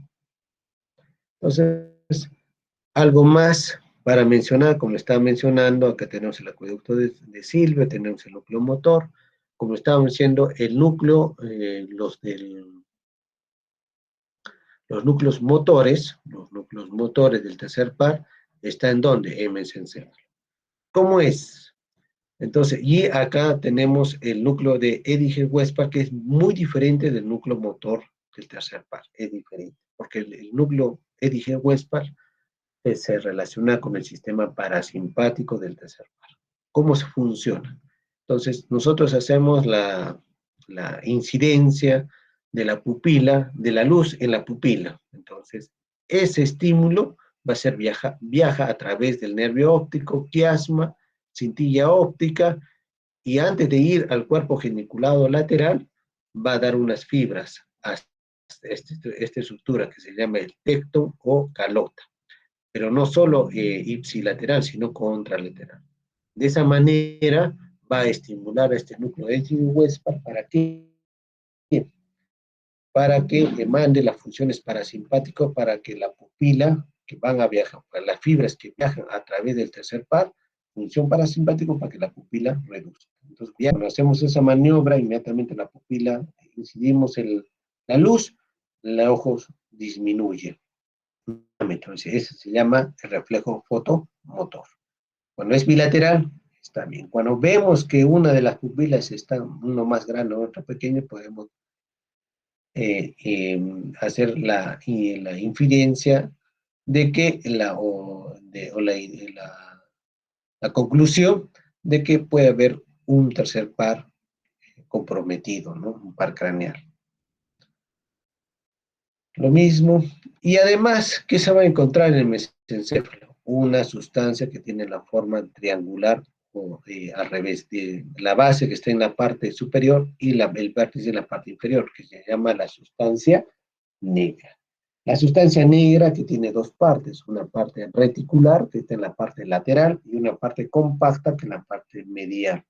Entonces, algo más para mencionar, como estaba mencionando, acá tenemos el acueducto de Silva, tenemos el núcleo motor, como estábamos diciendo, el núcleo, los núcleos motores del tercer par, ¿está en dónde? En mesencéfalo. ¿Cómo es? Entonces, y acá tenemos el núcleo de Edinger-Westphal, que es muy diferente del núcleo motor del tercer par, es diferente, porque el núcleo Edinger-Westphal se relaciona con el sistema parasimpático del tercer par. ¿Cómo se funciona? Entonces, nosotros hacemos la incidencia de la pupila, de la luz en la pupila. Entonces, ese estímulo va a ser viaja a través del nervio óptico, quiasma, cintilla óptica, y antes de ir al cuerpo geniculado lateral, va a dar unas fibras a esta estructura que se llama el tecto o calota, pero no solo ipsilateral, sino contralateral. De esa manera va a estimular a este núcleo de Edgy-Westphal para que mande las funciones parasimpáticas para que la pupila, que van a viajar, las fibras que viajan a través del tercer par, función parasimpática para que la pupila reduzca. Entonces, ya cuando hacemos esa maniobra, inmediatamente la pupila, incidimos la luz, el ojo disminuye. Entonces, ese se llama el reflejo fotomotor. Cuando es bilateral, está bien. Cuando vemos que una de las pupilas está uno más grande o otro pequeño, podemos hacer la inferencia de que la conclusión de que puede haber un tercer par comprometido, ¿no? Un par craneal. Lo mismo. Y además, ¿qué se va a encontrar en el mesencéfalo? Una sustancia que tiene la forma triangular o al revés, de la base que está en la parte superior y el vértice en la parte inferior, que se llama la sustancia negra. La sustancia negra que tiene dos partes, una parte reticular que está en la parte lateral y una parte compacta que es la parte medial.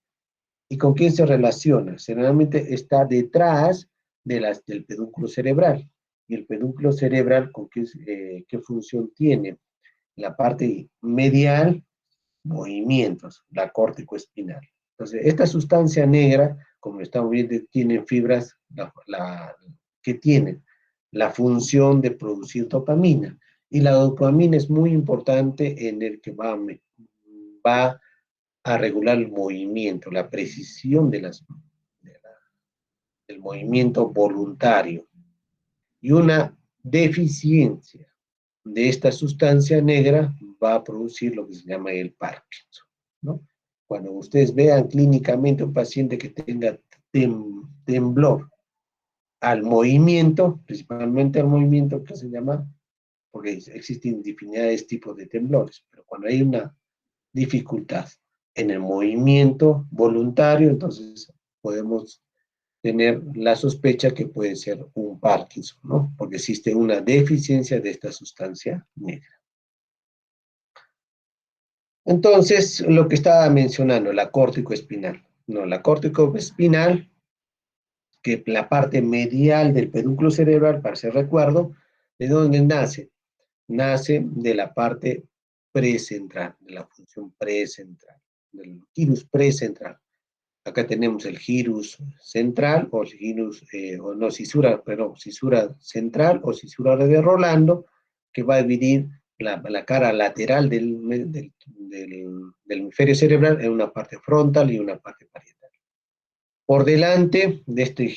¿Y con quién se relaciona? Generalmente está detrás del pedúnculo cerebral. ¿Y el pedúnculo cerebral con qué función tiene? La parte medial, movimientos, la córtico-espinal. Entonces, esta sustancia negra, como estamos viendo, tiene fibras que tienen la función de producir dopamina. Y la dopamina es muy importante en el que va a regular el movimiento, la precisión del movimiento voluntario. Y una deficiencia de esta sustancia negra va a producir lo que se llama el Parkinson, ¿no? Cuando ustedes vean clínicamente un paciente que tenga temblor al movimiento, principalmente al movimiento que se llama, porque existen infinidades de tipos de temblores, pero cuando hay una dificultad en el movimiento voluntario, entonces podemos tener la sospecha que puede ser un Parkinson, ¿no? Porque existe una deficiencia de esta sustancia negra. Entonces, lo que estaba mencionando, la córtico-espinal. No, la córtico-espinal, que la parte medial del pedúnculo cerebral, para hacer recuerdo, ¿de dónde nace? Nace de la parte precentral, de la función precentral, del gyrus precentral. Acá tenemos el gyrus central, o el gyrus, o no, cisura, perdón, cisura central o cisura de Rolando, que va a dividir la cara lateral del hemisferio cerebral en una parte frontal y una parte parietal. Por delante de este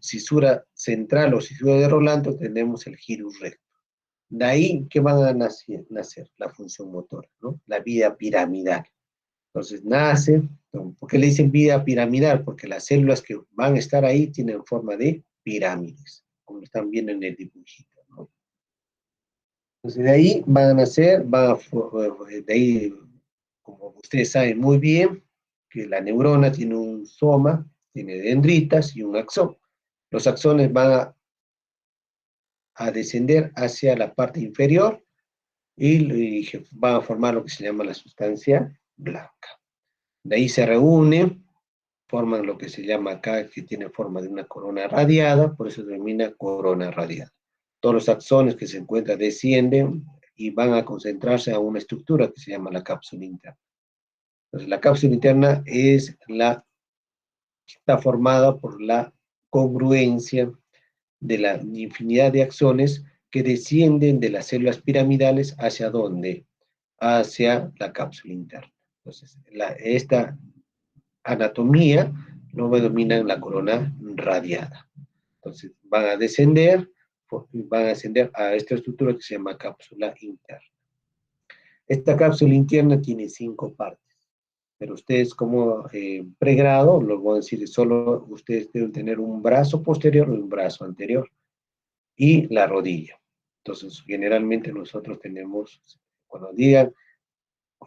cisura central o cisura de Rolando tenemos el gyrus recto. De ahí que van a nacer la función motora, ¿no? La vía piramidal. Entonces nace, ¿por qué le dicen vía piramidal? Porque las células que van a estar ahí tienen forma de pirámides, como están viendo en el dibujito, ¿no? Entonces de ahí van a nacer, de ahí, como ustedes saben muy bien, que la neurona tiene un soma, tiene dendritas y un axón. Los axones van a descender hacia la parte inferior y van a formar lo que se llama la sustancia blanca. De ahí se reúne, forman lo que se llama acá, que tiene forma de una corona radiada, por eso se denomina corona radiada. Todos los axones que se encuentran descienden y van a concentrarse a una estructura que se llama la cápsula interna. Entonces, la cápsula interna está formada por la congruencia de la infinidad de axones que descienden de las células piramidales hacia dónde? Hacia la cápsula interna. Entonces, esta anatomía lo denominan la corona radiada. Entonces, van a descender a esta estructura que se llama cápsula interna. Esta cápsula interna tiene 5 partes, pero ustedes como pregrado, lo voy a decir, solo ustedes deben tener un brazo posterior y un brazo anterior, y la rodilla. Entonces, generalmente nosotros tenemos, cuando digan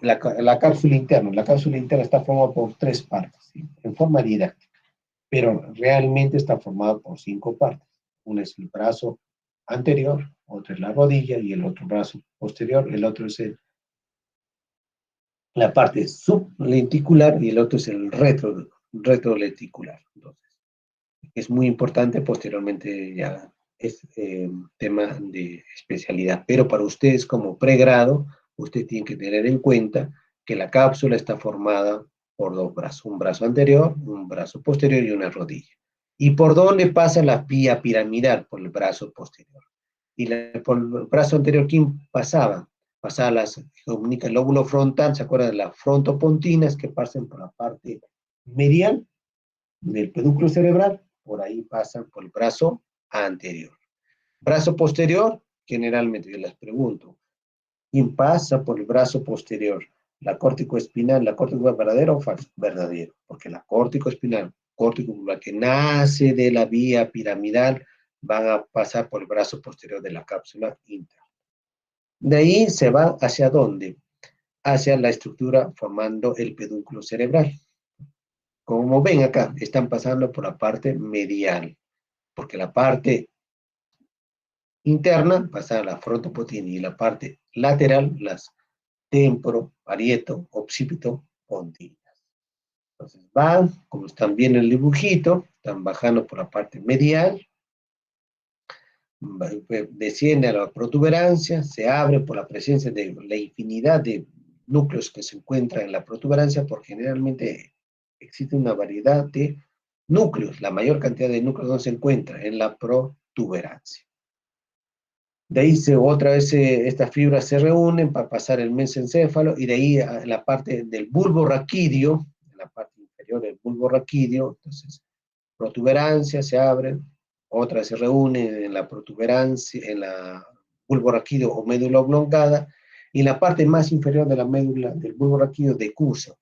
la cápsula interna está formada por 3 partes, ¿sí? En forma didáctica, pero realmente está formada por 5 partes. Una es el brazo anterior, otra es la rodilla y el otro brazo posterior, el otro es la parte sublenticular y el otro es el retrolenticular. Entonces, es muy importante, posteriormente ya es tema de especialidad, pero para ustedes como pregrado, usted tiene que tener en cuenta que la cápsula está formada por 2 brazos, un brazo anterior, un brazo posterior y una rodilla. ¿Y por dónde pasa la vía piramidal? Por el brazo posterior. Y por el brazo anterior, ¿quién pasaba? Pasaba comunica el lóbulo frontal, ¿se acuerdan de las frontopontinas que pasan por la parte medial del pedúnculo cerebral? Por ahí pasan por el brazo anterior. Brazo posterior, generalmente yo les pregunto, ¿quién pasa por el brazo posterior? ¿La córtico espinal, la córtico verdadero o falso? Verdadero, porque la córtico espinal, córtico la que nace de la vía piramidal, van a pasar por el brazo posterior de la cápsula interna. De ahí se va hacia dónde? Hacia la estructura formando el pedúnculo cerebral. Como ven acá, están pasando por la parte medial, porque la parte interna pasa a la frontopotina y la parte lateral, las temporo, parieto, occipito, pontinas. Entonces van, como están viendo en el dibujito, están bajando por la parte medial, desciende a la protuberancia, se abre por la presencia de la infinidad de núcleos que se encuentran en la protuberancia, porque generalmente existe una variedad de núcleos, la mayor cantidad de núcleos donde se encuentra en la protuberancia. De ahí otra vez estas fibras se reúnen para pasar el mesencéfalo y de ahí a la parte del bulbo raquídeo, en la parte inferior del bulbo raquídeo, entonces protuberancia se abre, otra se reúne en la protuberancia, en la bulbo raquídeo o médula oblongada, y la parte más inferior de la médula del bulbo raquídeo decusa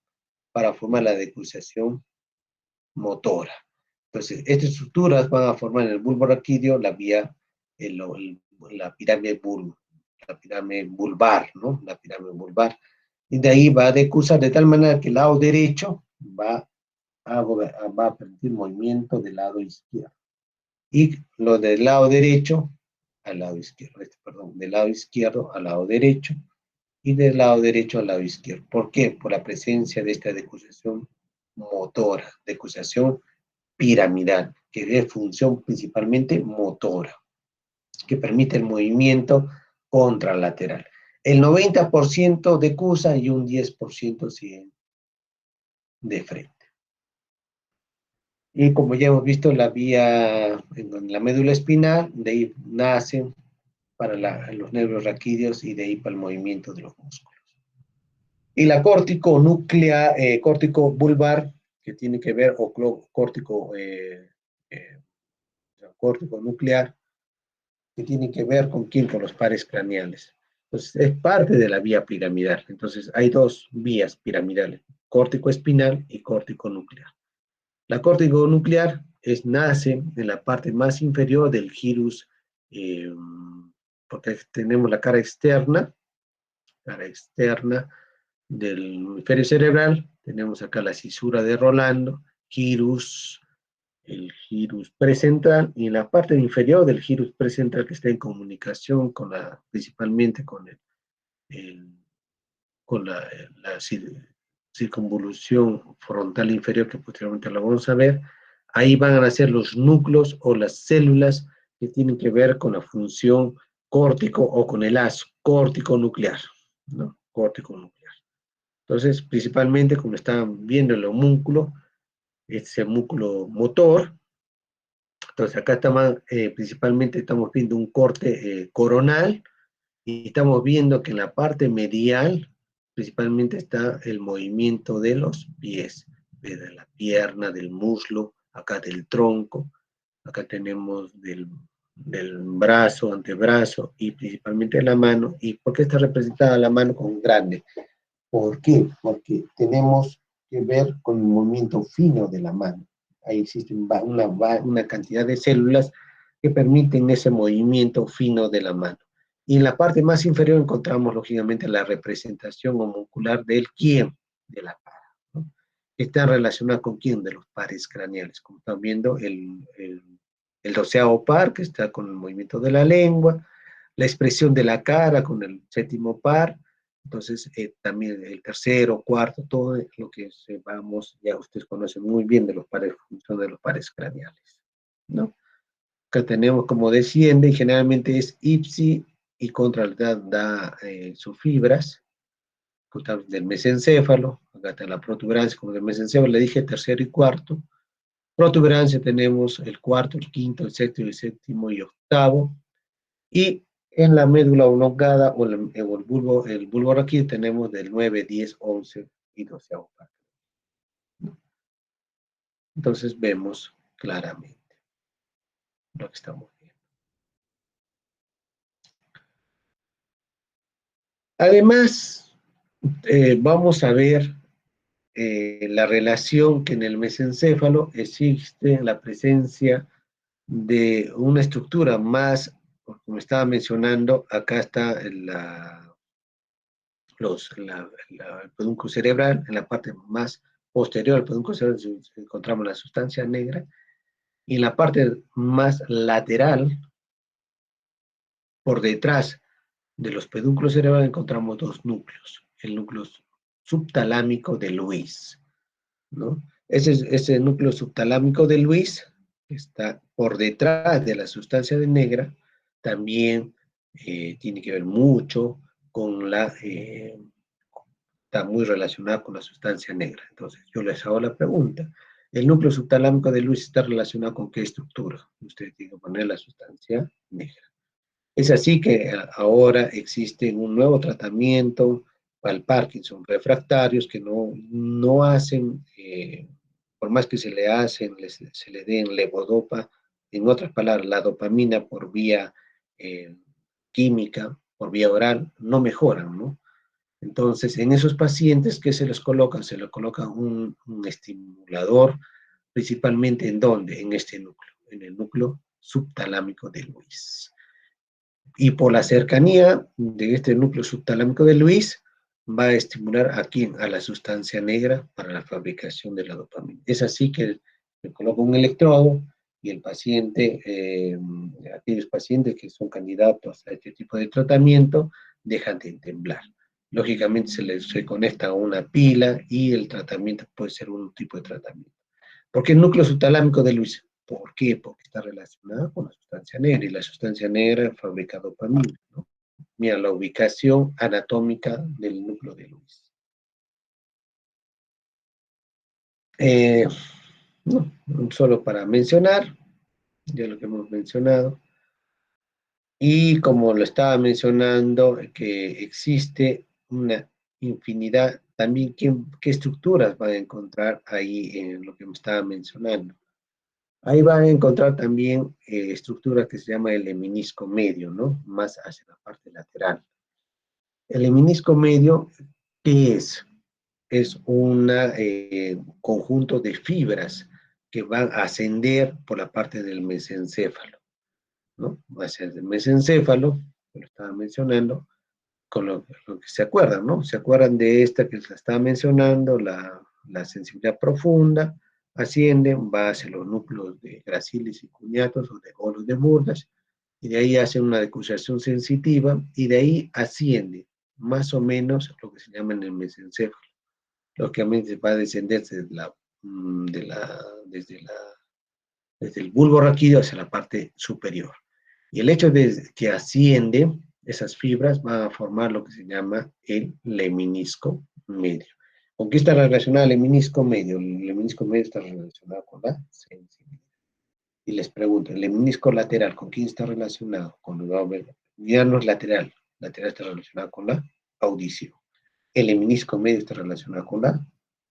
para formar la decusación motora. Entonces, estas estructuras van a formar en el bulbo raquídeo la vía, la pirámide vulvar, ¿no? La pirámide vulvar. Y de ahí va a decusar de tal manera que el lado derecho va a permitir movimiento del lado izquierdo. Y lo del lado derecho al lado izquierdo, perdón, del lado izquierdo al lado derecho y del lado derecho al lado izquierdo. ¿Por qué? Por la presencia de esta decusación motora, decusación piramidal, que es función principalmente motora, que permite el movimiento contralateral. El 90% decusa y un 10% sigue de frente. Y como ya hemos visto, la vía en la médula espinal, de ahí nacen para los nervios raquídeos y de ahí para el movimiento de los músculos. Y la córtico núclea, córtico vulvar, que tiene que ver, o córtico, eh, córtico nuclear, que tiene que ver con quién, con los pares craneales. Entonces, es parte de la vía piramidal. Entonces, hay dos vías piramidales, córtico espinal y córtico nuclear. La córtico nuclear nace en la parte más inferior del gyrus, eh, porque tenemos la cara externa del hemisferio cerebral, tenemos acá la cisura de Rolando, gyrus, el gyrus precentral, y en la parte inferior del gyrus precentral que está en comunicación con principalmente con el con la circunvolución frontal inferior, que posteriormente lo vamos a ver, ahí van a nacer los núcleos o las células que tienen que ver con la función córtico o con el lazo córtico nuclear, ¿no? Córtico nuclear. Entonces, principalmente, como están viendo el homúnculo, ese músculo motor. Entonces, acá estamos, principalmente estamos viendo un corte coronal, y estamos viendo que en la parte medial principalmente está el movimiento de los pies, de la pierna, del muslo, acá del tronco, acá tenemos del brazo, antebrazo y principalmente la mano. ¿Y por qué está representada la mano con grande? ¿Por qué? Porque tenemos que ver con el movimiento fino de la mano. Ahí existe una cantidad de células que permiten ese movimiento fino de la mano. Y en la parte más inferior encontramos, lógicamente, la representación homuncular del quién, de la cara, ¿no? Está relacionada con quién, de los pares craneales. Como están viendo, el doceavo par, que está con el movimiento de la lengua, la expresión de la cara con el séptimo par. Entonces, también el tercero, cuarto, todo lo que vamos, ya ustedes conocen muy bien de los pares, función de los pares craneales, ¿no? Acá tenemos como desciende y generalmente es ipsi y contra da sus fibras, del mesencéfalo. Acá está la protuberancia como del mesencéfalo, le dije tercero y cuarto. Protuberancia tenemos el cuarto, el quinto, el séptimo y octavo. Y en la médula oblongada el bulbo raquídeo tenemos del 9, 10, 11 y 12 par. Entonces vemos claramente lo que estamos viendo. Además, vamos a ver la relación que en el mesencéfalo existe la presencia de una estructura más, como estaba mencionando, acá está el pedúnculo cerebral, en la parte más posterior del pedúnculo cerebral encontramos la sustancia negra, y en la parte más lateral, por detrás de los pedúnculos cerebrales, encontramos dos núcleos, el núcleo subtalámico de Luis, ¿no? Ese núcleo subtalámico de Luis, que está por detrás de la sustancia negra, también tiene que ver mucho con está muy relacionado con la sustancia negra. Entonces, yo les hago la pregunta, ¿el núcleo subtalámico de Luis está relacionado con qué estructura? Ustedes tienen que poner la sustancia negra. Es así que ahora existe un nuevo tratamiento para el Parkinson, refractarios que no hacen, por más que se le hacen, se le den levodopa, en otras palabras, la dopamina por vía química, por vía oral, no mejoran, ¿no? Entonces, en esos pacientes, ¿qué se les coloca? Se les coloca un estimulador, principalmente ¿en dónde? En este núcleo, en el núcleo subtalámico de Luis. Y por la cercanía de este núcleo subtalámico de Luis, va a estimular a quién? A la sustancia negra para la fabricación de la dopamina. Es así que le coloca un electrodo y el paciente, aquellos pacientes que son candidatos a este tipo de tratamiento, dejan de temblar. Lógicamente se conecta a una pila y el tratamiento puede ser un tipo de tratamiento. ¿Por qué el núcleo subtalámico de Luis? ¿Por qué? Porque está relacionado con la sustancia negra y la sustancia negra fabrica dopamina, ¿no? Mira la ubicación anatómica del núcleo de Luis. Eh, ¿no? Solo para mencionar, ya lo que hemos mencionado. Y como lo estaba mencionando, que existe una infinidad, también qué estructuras van a encontrar ahí en lo que me estaba mencionando. Ahí van a encontrar también estructuras que se llama el lemnisco medio, ¿no? Más hacia la parte lateral. El lemnisco medio, ¿qué es? Es un conjunto de fibras que van a ascender por la parte del mesencéfalo, ¿no? Va a ser el mesencéfalo, que lo estaba mencionando, con lo que se acuerdan, ¿no? Se acuerdan de esta que les estaba mencionando, la sensibilidad profunda, asciende, va hacia los núcleos de gracilis y cuñatos o los de Burdas, y de ahí hace una decusación sensitiva, y de ahí asciende más o menos lo que se llama en el mesencéfalo. Lógicamente va a descender desde el bulbo raquídeo hacia la parte superior. Y el hecho de que asciende, esas fibras van a formar lo que se llama el lemnisco medio. ¿Con qué está relacionado el lemnisco medio? El lemnisco medio está relacionado con la sensibilidad. Y les pregunto, ¿el lemnisco lateral con quién está relacionado? Con el ya no es lateral, lateral está relacionado con la audición. El lemnisco medio está relacionado con la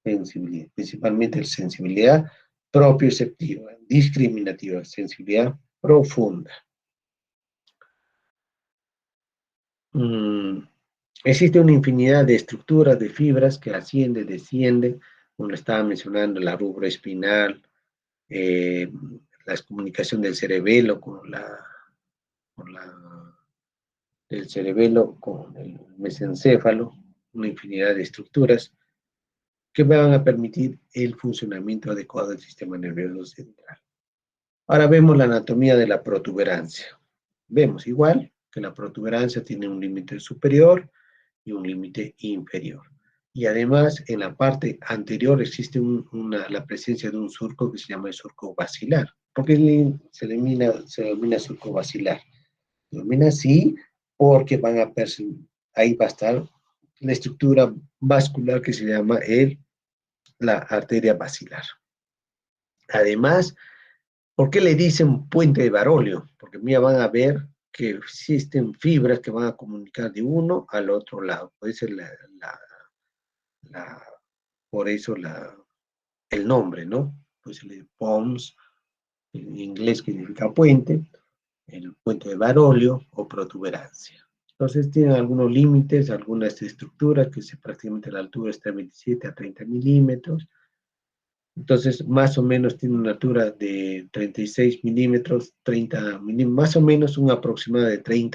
sensibilidad, principalmente la sensibilidad propioceptiva, discriminativa, sensibilidad profunda. Mm, existe una infinidad de estructuras, de fibras que ascienden, descienden, como estaba mencionando, la rubra espinal, eh, la comunicación del cerebelo con del cerebelo con el mesencéfalo, una infinidad de estructuras que van a permitir el funcionamiento adecuado del sistema nervioso central. Ahora vemos la anatomía de la protuberancia. Vemos igual que la protuberancia tiene un límite superior y un límite inferior. Y además, en la parte anterior existe la presencia de un surco que se llama el surco basilar. ¿Por qué se denomina surco basilar? Se denomina así porque ahí va a estar la estructura vascular que se llama la arteria basilar. Además, ¿por qué le dicen puente de Barolio? Porque mira, van a ver que existen fibras que van a comunicar de uno al otro lado. Puede ser la, por eso el nombre, ¿no? Pues el POMS, en inglés que significa puente, el puente de Barolio o protuberancia. Entonces tienen algunos límites, algunas estructuras que prácticamente la altura está de 27 a 30 milímetros. Entonces, más o menos tiene una altura de 36 milímetros, 30 milímetros, más o menos un aproximado de 3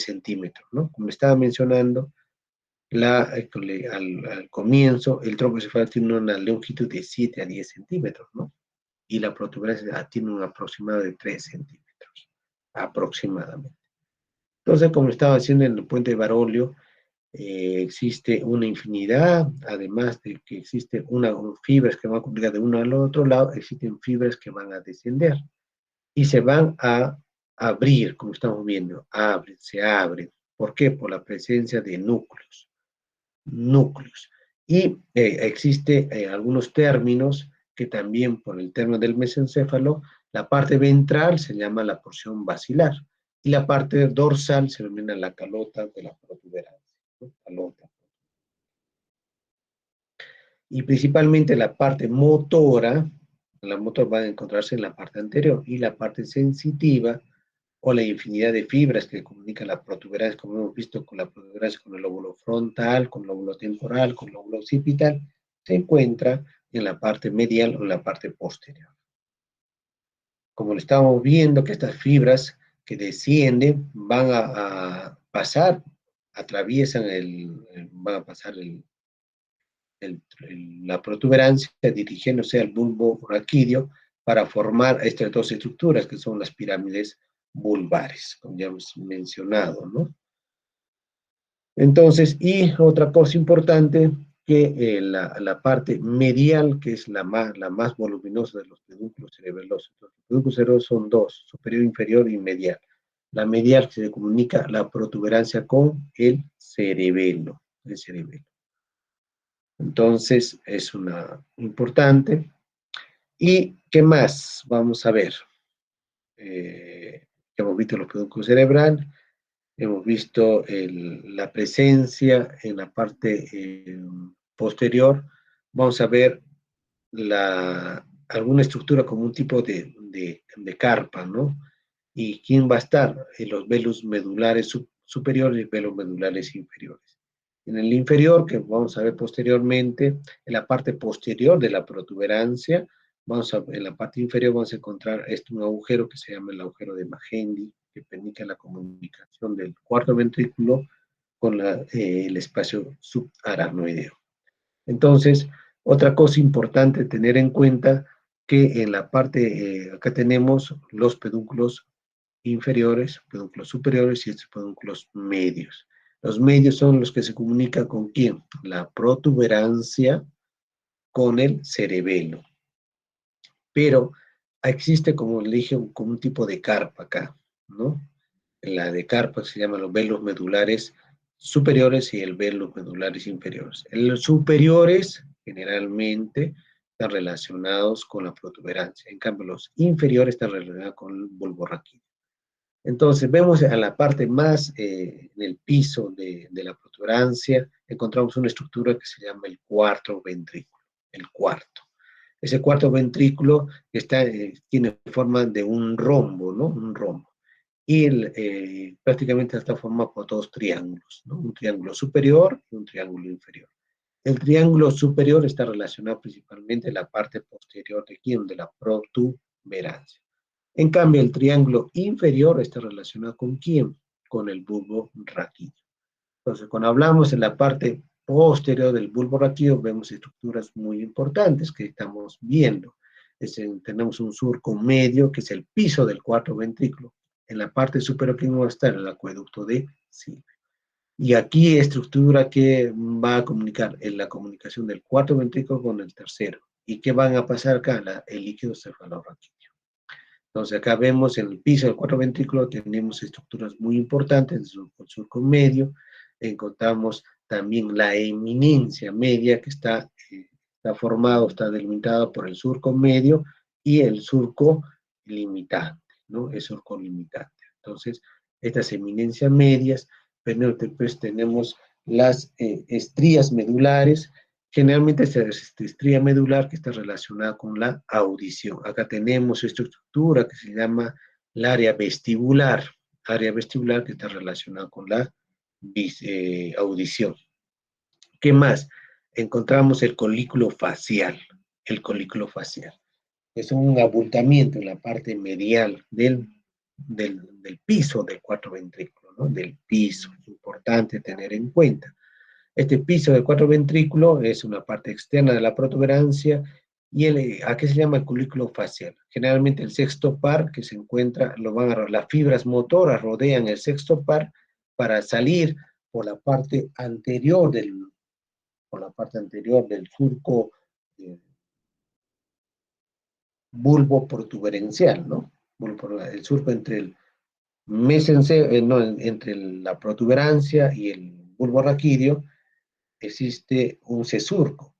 centímetros, ¿no? Como estaba mencionando, al comienzo, el tronco encefálico tiene una longitud de 7 a 10 centímetros, ¿no? Y la protuberancia tiene un aproximado de 3 centímetros, aproximadamente. Entonces, como estaba haciendo en el puente de Barolio, existe una infinidad, además de que existen fibras que van a comunicar de uno al otro lado, existen fibras que van a descender y se van a abrir, como estamos viendo, se abren. ¿Por qué? Por la presencia de núcleos. Y existe algunos términos que también por el término del mesencéfalo, la parte ventral se llama la porción basilar y la parte dorsal se denomina la calota de la protuberancia, ¿no? Calota. Y principalmente la parte motora, la motor va a encontrarse en la parte anterior y la parte sensitiva o la infinidad de fibras que comunican la protuberancia, como hemos visto con la protuberancia con el lóbulo frontal, con el lóbulo temporal, con el lóbulo occipital, se encuentra en la parte medial o en la parte posterior. Como lo estamos viendo, que estas fibras que descienden van a pasar, van a pasar la protuberancia dirigiéndose al bulbo raquídeo para formar estas dos estructuras que son las pirámides vulvares, como ya hemos mencionado, ¿no? Entonces, y otra cosa importante, que la parte medial, que es la más voluminosa de los pedúnculos cerebelosos. Los pedúnculos cerebelosos son dos, superior, inferior y medial. La medial se comunica la protuberancia con el cerebelo, el cerebelo. Entonces, es una importante. ¿Y qué más? Vamos a ver. Hemos visto los pedúnculos cerebrales, hemos visto la presencia en la parte posterior. Vamos a ver alguna estructura como un tipo de carpa, ¿no? ¿Y quién va a estar? En los velos medulares superiores y velos medulares inferiores. En el inferior, que vamos a ver posteriormente, en la parte posterior de la protuberancia, en la parte inferior vamos a encontrar un agujero que se llama el agujero de Magendie, que permite la comunicación del cuarto ventrículo con el espacio subaracnoideo. Entonces, otra cosa importante tener en cuenta que en la parte, acá tenemos los pedúnculos inferiores, pedúnculos superiores y estos pedúnculos medios. Los medios son los que se comunican con ¿quién? La protuberancia con el cerebelo. Pero existe, como le dije, como un tipo de carpa acá, ¿no? La de carpa se llama los velos medulares superiores y el velos medulares inferiores. Los superiores generalmente están relacionados con la protuberancia, en cambio los inferiores están relacionados con el bulbo raquídeo. Entonces vemos en la parte más, en el piso de la protuberancia, encontramos una estructura que se llama el cuarto ventrículo, el cuarto. Ese cuarto ventrículo tiene forma de un rombo, ¿no? Un rombo. Y prácticamente está formado por dos triángulos, ¿no? Un triángulo superior y un triángulo inferior. El triángulo superior está relacionado principalmente en la parte posterior de quién, de la protuberancia. En cambio, el triángulo inferior está relacionado con quién, con el bulbo raquídeo. Entonces, cuando hablamos en la parte posterior del bulbo raquídeo, vemos estructuras muy importantes que estamos viendo. Tenemos un surco medio, que es el piso del cuarto ventrículo. En la parte superior, ¿quién va a estar? El acueducto de Silvio. Y aquí estructura que va a comunicar en la comunicación del cuarto ventrículo con el tercero. ¿Y qué van a pasar acá? El líquido cefalorraquídeo. Entonces acá vemos en el piso del cuarto ventrículo tenemos estructuras muy importantes, el surco medio, encontramos también la eminencia media que está formado, está delimitado por el surco medio y el surco limitante, ¿no? El surco limitante. Entonces, estas eminencias medias, pues tenemos las estrías medulares. Generalmente esta estría medular que está relacionada con la audición. Acá tenemos esta estructura que se llama el área vestibular que está relacionada con la audición. ¿Qué más? Encontramos el colículo facial. El colículo facial es un abultamiento en la parte medial del piso del cuarto ventrículo, ¿no? Del piso, importante tener en cuenta. Este piso del cuarto ventrículo es una parte externa de la protuberancia y ¿a qué se llama el colículo facial? Generalmente el sexto par que se encuentra, las fibras motoras rodean el sexto par para salir por la parte anterior del surco eh, bulbo protuberencial, ¿no? El surco entre el no, entre la protuberancia y el bulbo raquídeo existe un sesurco.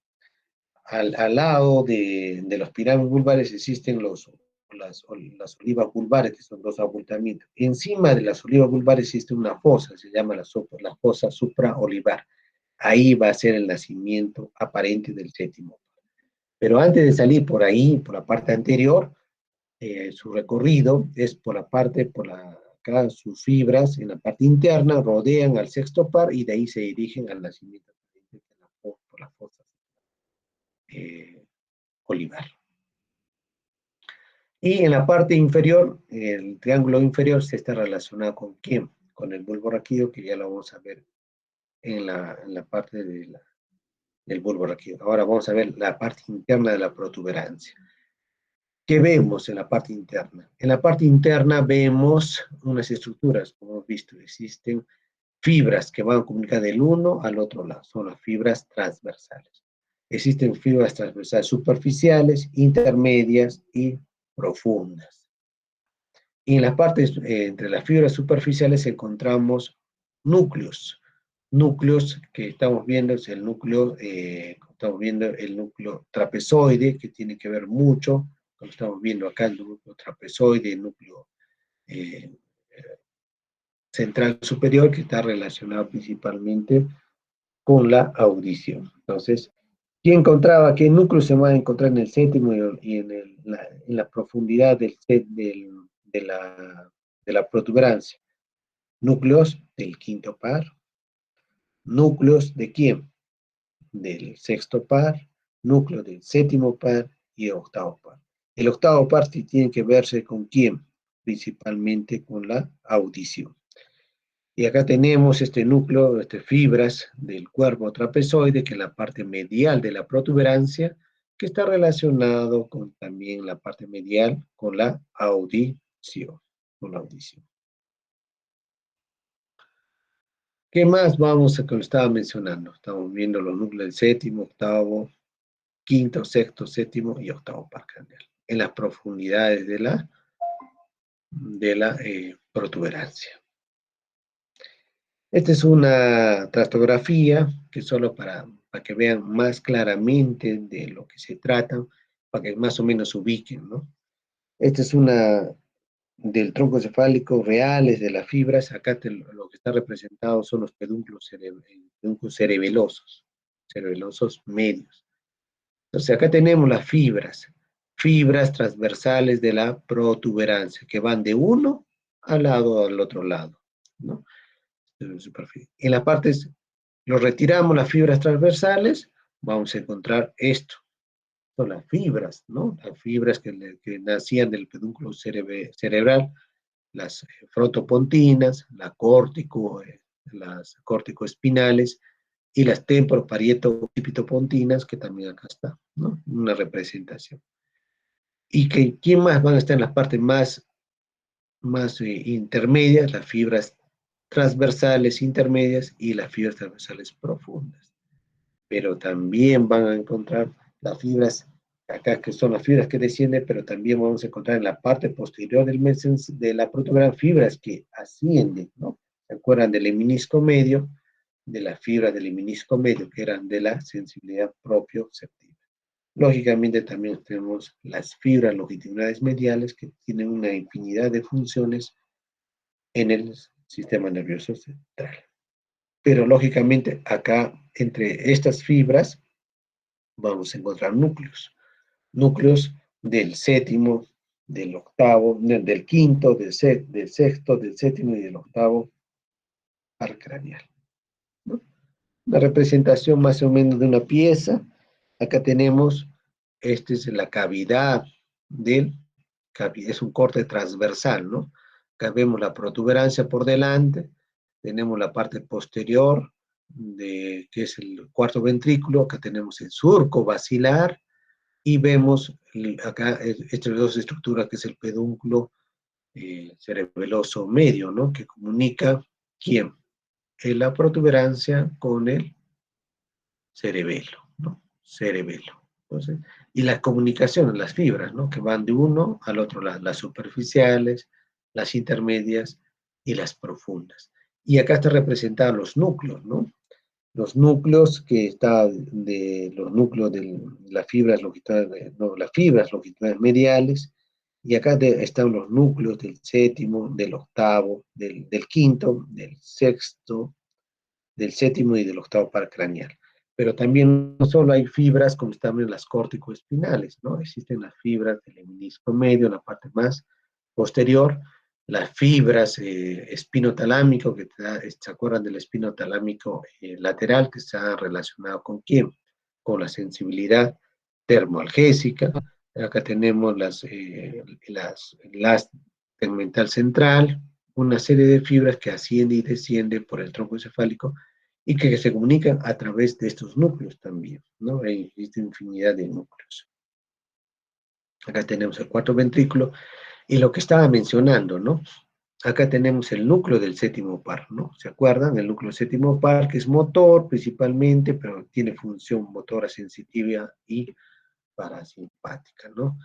Al lado de los pirámides vulvares existen las olivas vulvares, que son dos abultamientos. Encima de las olivas vulvares existe una fosa, se llama la fosa supraolivar. Ahí va a ser el nacimiento aparente del séptimo. Pero antes de salir por ahí, por la parte anterior, su recorrido es acá sus fibras en la parte interna rodean al sexto par y de ahí se dirigen al nacimiento por la fosa olivar. Y en la parte inferior, el triángulo inferior se está relacionado con ¿quién? Con el bulbo raquídeo, que ya lo vamos a ver en la parte del bulbo raquídeo. Ahora vamos a ver la parte interna de la protuberancia. ¿Qué vemos en la parte interna? En la parte interna vemos unas estructuras, como hemos visto, existen fibras que van a comunicar del uno al otro lado, son las fibras transversales. Existen fibras transversales superficiales, intermedias y profundas. Y en las partes, entre las fibras superficiales encontramos núcleos. Núcleos que estamos viendo es el núcleo Estamos viendo el núcleo trapezoide, que tiene que ver mucho, como estamos viendo acá, el núcleo trapezoide, el núcleo eh, central superior, que está relacionado principalmente con la audición. Entonces, ¿qué núcleo se va a encontrar en el séptimo y en la profundidad de la protuberancia? Núcleos del quinto par. ¿Núcleos de quién? Del sexto par, núcleo del séptimo par y octavo par. El octavo par tiene que verse con quién, principalmente con la audición. Y acá tenemos este núcleo, fibras del cuerpo trapezoide, que es la parte medial de la protuberancia, que está relacionado con también la parte medial con la audición. Con la audición. ¿Qué más vamos a que lo estaba mencionando? Estamos viendo los núcleos del séptimo, octavo, quinto, sexto, séptimo y octavo par craneal, en las profundidades de la protuberancia. Esta es una trastografía que solo para que vean más claramente de lo que se trata, para que más o menos se ubiquen, ¿no? Esta es una del tronco cefálico reales de las fibras. Acá lo que está representado son los pedúnculos cerebelosos, cerebelosos medios. Entonces acá tenemos las fibras transversales de la protuberancia, que van de uno al otro lado, ¿no? De la superficie. En la parte, lo retiramos las fibras transversales, vamos a encontrar esto. Son las fibras, ¿no? Las fibras que nacían del pedúnculo cerebral, las frontopontinas, las córticoespinales, y las temporoparieto-occipitopontinas, que también acá está, ¿no? Una representación. Y ¿quién más van a estar en las partes más intermedias? Las fibras transversales intermedias y las fibras transversales profundas. Pero también van a encontrar las fibras, acá que son las fibras que descienden, pero también vamos a encontrar en la parte posterior de la protuberancia fibras que ascienden, ¿no? ¿Se acuerdan del menisco medio? De las fibras del menisco medio, que eran de la sensibilidad propioceptiva. Lógicamente también tenemos las fibras longitudinales mediales, que tienen una infinidad de funciones en el sistema nervioso central. Pero lógicamente acá, entre estas fibras, vamos a encontrar núcleos del séptimo, del octavo, del quinto, del sexto, del séptimo y del octavo par craneal, ¿no? Una representación más o menos de una pieza. Acá tenemos, esta es la cavidad es un corte transversal, ¿no? Acá vemos la protuberancia por delante, tenemos la parte posterior, que es el cuarto ventrículo, acá tenemos el surco basilar, y vemos acá estas dos estructuras, que es el pedúnculo cerebeloso medio, ¿no? Que comunica, ¿quién? La protuberancia con el cerebelo, ¿no? Cerebelo. Entonces, y las comunicaciones, las fibras, ¿no? Que van de uno al otro lado, las superficiales, las intermedias y las profundas. Y acá está representados los núcleos, ¿no? Los núcleos los núcleos de las fibras longitudinales, no, las fibras longitudinales mediales, y acá están los núcleos del séptimo, del octavo, del quinto, del sexto, del séptimo y del octavo par craneal. Pero también no solo hay fibras como están en las córticoespinales, ¿no? Existen las fibras del menisco medio, en la parte más posterior, las fibras espinotalámico, ¿se acuerdan del espinotalámico lateral, que está relacionado con quién? Con la sensibilidad termoalgésica. Acá tenemos las tegmental central, una serie de fibras que asciende y desciende por el tronco encefálico y que se comunican a través de estos núcleos también, ¿no? Existe infinidad de núcleos. Acá tenemos el cuarto ventrículo y lo que estaba mencionando, ¿no? Acá tenemos el núcleo del séptimo par, ¿no? ¿Se acuerdan? El núcleo del séptimo par, que es motor principalmente, pero tiene función motora sensitiva y parasimpática, ¿no?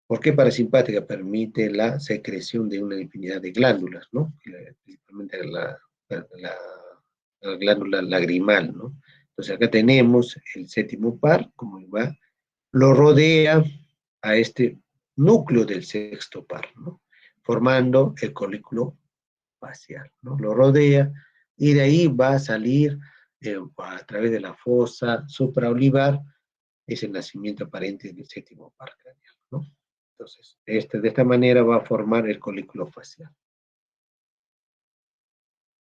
¿Por qué parasimpática? Permite la secreción de una infinidad de glándulas, ¿no? Principalmente la glándula lagrimal, ¿no? Entonces acá tenemos el séptimo par, como va, lo rodea a este núcleo del sexto par, ¿no? Formando el colículo facial, ¿no? Lo rodea y de ahí va a salir a través de la fosa supraolivar, es el nacimiento aparente del séptimo par craneal, ¿no? Entonces, de esta manera va a formar el colículo facial.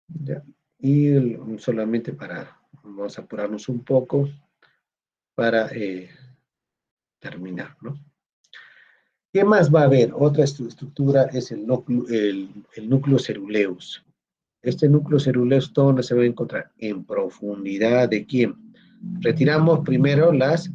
¿Ya? Y solamente vamos a apurarnos un poco para terminar, ¿no? ¿Qué más va a haber? Otra estructura es el núcleo ceruleus. Este núcleo ceruleus, ¿dónde se va a encontrar? En profundidad de quién. Retiramos primero las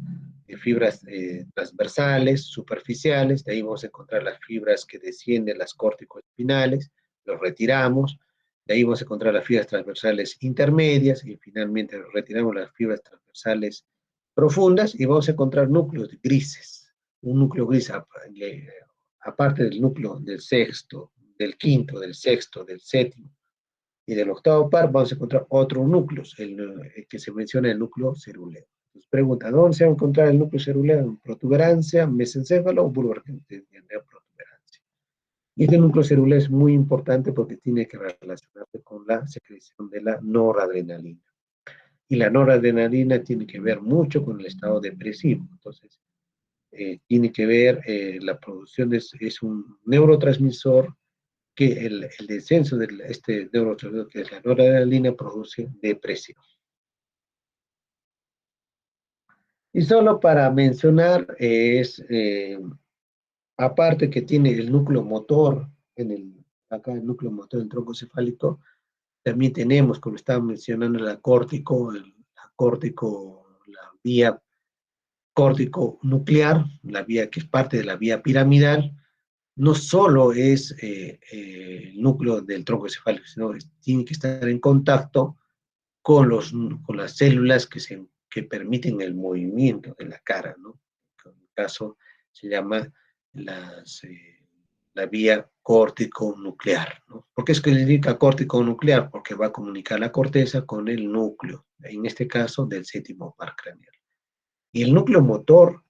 fibras transversales, superficiales, de ahí vamos a encontrar las fibras que descienden, las córtico-espinales, los retiramos, de ahí vamos a encontrar las fibras transversales intermedias y finalmente retiramos las fibras transversales profundas y vamos a encontrar núcleos grises. Un núcleo gris, aparte del núcleo del sexto, del quinto, del sexto, del séptimo y del octavo par, vamos a encontrar otros núcleos, el que se menciona el núcleo ceruleo. Entonces pregunta, ¿dónde se va a encontrar el núcleo ceruleo? ¿En protuberancia, mesencéfalo o bulbo arqueante de protuberancia? Y este núcleo ceruleo es muy importante porque tiene que relacionarse con la secreción de la noradrenalina. Y la noradrenalina tiene que ver mucho con el estado depresivo. Entonces, tiene que ver, la producción es un neurotransmisor que el descenso de este neurotransmisor, que es la noradrenalina, produce depresión. Y solo para mencionar, aparte que tiene el núcleo motor, acá el núcleo motor del tronco cefálico, también tenemos, como estaba mencionando, la vía córtico nuclear, la vía que es parte de la vía piramidal. No solo es el núcleo del tronco cefálico, sino tiene que estar en contacto con las células que permiten el movimiento de la cara, ¿no? En el caso se llama la vía córtico-nuclear, ¿no? ¿Por qué es que se indica córtico-nuclear? Porque va a comunicar la corteza con el núcleo, en este caso del séptimo par craneal. Y el núcleo motor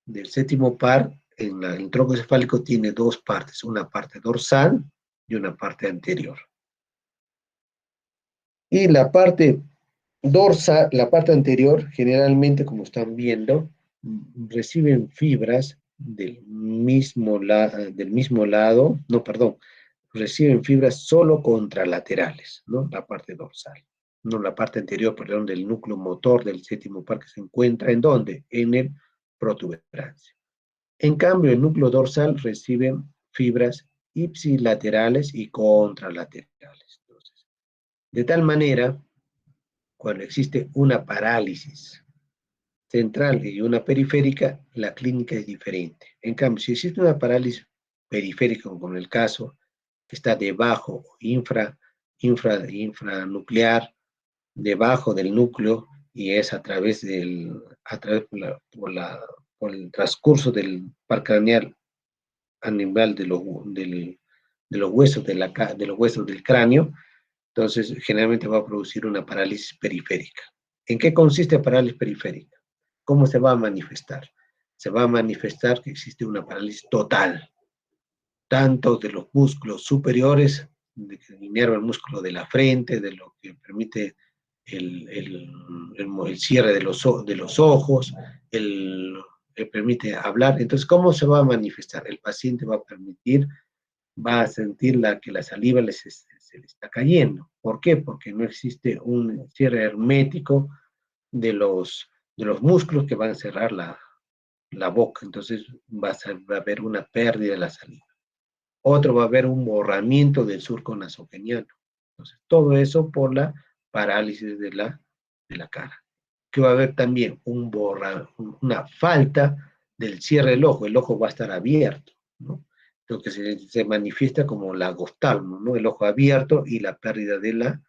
del séptimo par en el tronco cefálico tiene dos partes, una parte dorsal y una parte anterior. Y la parte anterior, generalmente, como están viendo, reciben fibras del mismo lado, no, perdón, reciben fibras solo contralaterales, ¿no? La parte dorsal, no la parte anterior, perdón, del núcleo motor del séptimo par que se encuentra, ¿en dónde? En el protuberancia. En cambio, el núcleo dorsal recibe fibras ipsilaterales y contralaterales. Entonces, de tal manera, cuando existe una parálisis central y una periférica, la clínica es diferente. En cambio, si existe una parálisis periférica, como en el caso que está debajo, infranuclear, debajo del núcleo, y es por el transcurso del par craneal a nivel de los huesos de los huesos del cráneo, entonces generalmente va a producir una parálisis periférica. ¿En qué consiste parálisis periférica? ¿Cómo se va a manifestar? Se va a manifestar que existe una parálisis total, tanto de los músculos superiores, que inerva el músculo de la frente, de lo que permite el cierre de los ojos, permite hablar. Entonces, ¿cómo se va a manifestar? El paciente va a sentir que la saliva se le está cayendo. ¿Por qué? Porque no existe un cierre hermético de los músculos que van a cerrar la boca. Entonces va a haber una pérdida de la saliva. Otro va a haber un borramiento del surco nasogeniano. Entonces, todo eso por la parálisis de la cara. Que va a haber también una falta del cierre del ojo. El ojo va a estar abierto, ¿no? Lo que se manifiesta como la goftalmo, ¿no? El ojo abierto y la pérdida de las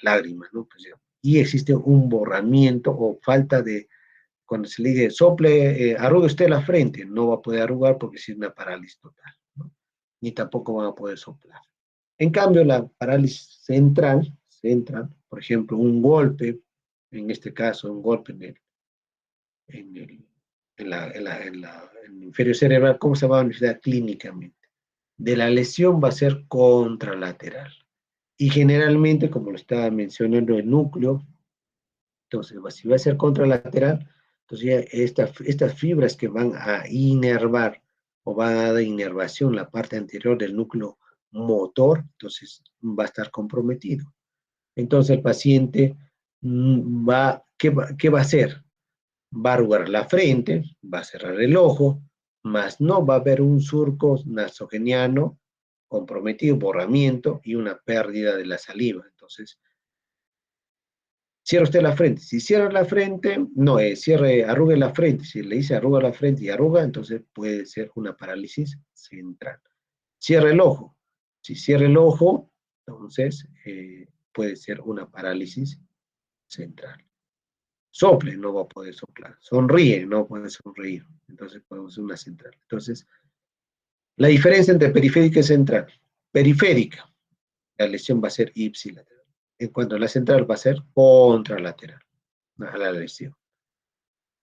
lágrimas, ¿no? Pues, y existe un borramiento o falta de, cuando se le dice sople, arrugue usted la frente, no va a poder arrugar porque es una parálisis total, ¿no? Ni tampoco van a poder soplar. En cambio, la parálisis central por ejemplo, un golpe, en este caso, un golpe en el, en el hemisferio cerebral, ¿cómo se va a manifestar clínicamente? De la lesión va a ser contralateral. Y generalmente, como lo estaba mencionando, el núcleo, entonces, si va a ser contralateral, entonces ya estas fibras que van a inervar o van a dar inervación la parte anterior del núcleo motor, entonces va a estar comprometido. Entonces el paciente ¿qué va a hacer? Va a arrugar la frente, va a cerrar el ojo, más no va a haber un surco nasogeniano comprometido, borramiento y una pérdida de la saliva. Entonces, cierra usted la frente. Si cierra la frente, no, arrugue la frente. Si le dice arruga la frente y arruga, entonces puede ser una parálisis central. Cierra el ojo. Si cierra el ojo, entonces puede ser una parálisis central. Sople, no va a poder soplar. Sonríe, no puede sonreír. Entonces podemos hacer una central. Entonces, la diferencia entre periférica y central. Periférica, la lesión va a ser ipsilateral. En cuanto a la central, va a ser contralateral a la lesión.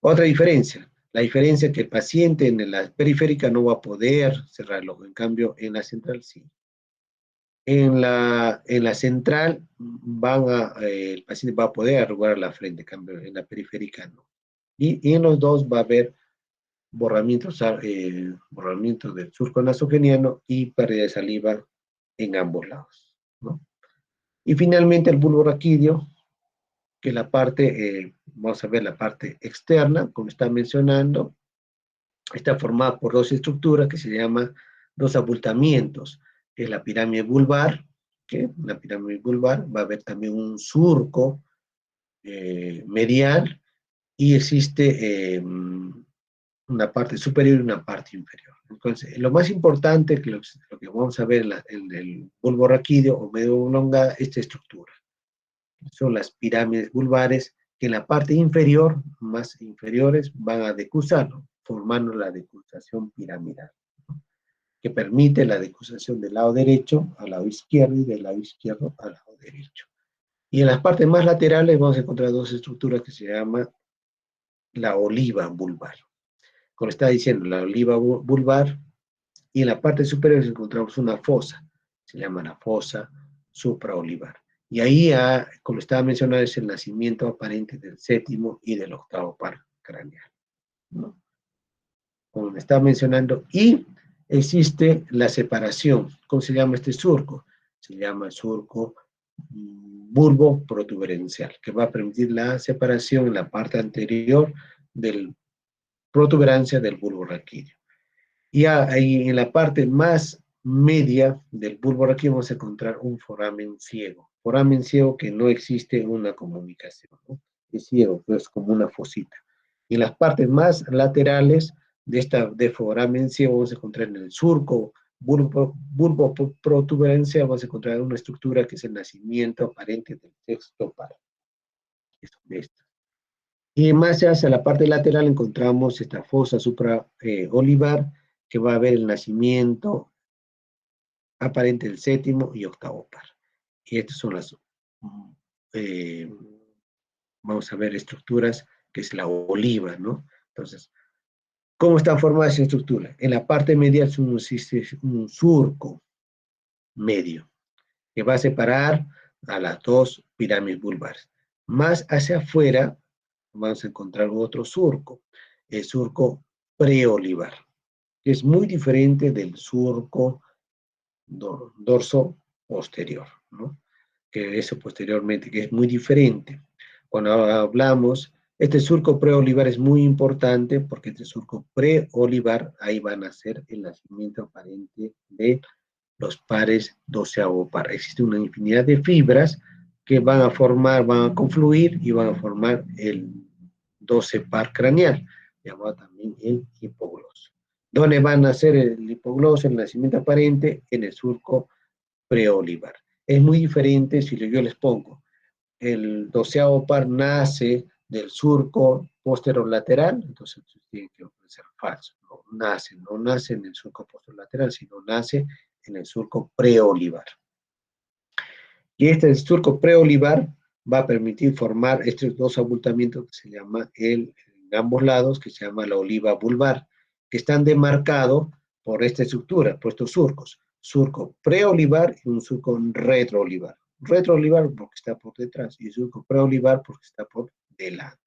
Otra diferencia, la diferencia es que el paciente en la periférica no va a poder cerrar el ojo, en cambio en la central sí. En la central el paciente va a poder arrugar la frente, en cambio en la periférica no. Y en los dos va a haber borramiento del surco nasogeniano y pérdida de saliva en ambos lados, ¿no? Y finalmente el bulbo raquídeo, que la parte, vamos a ver la parte externa, como está mencionando, está formada por dos estructuras que se llaman dos abultamientos, que es la pirámide vulvar, que la pirámide vulvar va a haber también un surco medial y existe una parte superior y una parte inferior. Entonces, lo más importante que lo que vamos a ver en el bulbo raquídeo o medio oblongada, esta estructura. Son las pirámides vulvares que en la parte inferior, más inferiores, van a decusar, ¿no? Formando la decusación piramidal, ¿no? Que permite la decusación del lado derecho al lado izquierdo y del lado izquierdo al lado derecho. Y en las partes más laterales vamos a encontrar dos estructuras que se llaman la oliva vulvar. Como está diciendo, la oliva vulvar, y en la parte superior encontramos una fosa, se llama la fosa supraolivar. Y ahí, como estaba mencionando, es el nacimiento aparente del séptimo y del octavo par craneal, ¿no? Como me estaba mencionando, y existe la separación. ¿Cómo se llama este surco? Se llama surco bulbo protuberencial, que va a permitir la separación en la parte anterior del protuberancia del bulbo raquídeo. Y ahí en la parte más media del bulbo raquídeo vamos a encontrar un foramen ciego. Foramen ciego que no existe una comunicación, ¿no? Es ciego, pero es como una fosita. Y en las partes más laterales de foramen ciego vamos a encontrar en el surco bulbo protuberancia, vamos a encontrar una estructura que es el nacimiento aparente del sexto par. Y más hacia la parte lateral encontramos esta fosa supraolivar, que va a ver el nacimiento aparente del séptimo y octavo par. Y estas son las, eh, vamos a ver, estructuras, que es la oliva, ¿no? Entonces, ¿cómo está formada esa estructura? En la parte medial existe un surco medio, que va a separar a las dos pirámides vulvares. Más hacia afuera vamos a encontrar otro surco, el surco preolivar, que es muy diferente del surco dorso posterior, ¿no? Que eso posteriormente, que es muy diferente. Cuando hablamos, este surco preolivar es muy importante porque este surco preolivar, ahí van a ser el nacimiento aparente de los pares doceavo par. Existe una infinidad de fibras que van a confluir y van a formar el 12 par craneal, llamado también el hipogloso. ¿Dónde van a ser el hipogloso, el nacimiento aparente? En el surco preolivar. Es muy diferente si yo les pongo el doceavo par nace del surco posterolateral, entonces tiene que ser falso. No nace en el surco posterolateral, sino nace en el surco preolivar. Y este surco preolivar va a permitir formar estos dos abultamientos que se llama en ambos lados, que se llama la oliva vulvar, que están demarcados por esta estructura, por estos surcos. Surco preolivar y un surco retroolivar. Retroolivar porque está por detrás y surco preolivar porque está por delante,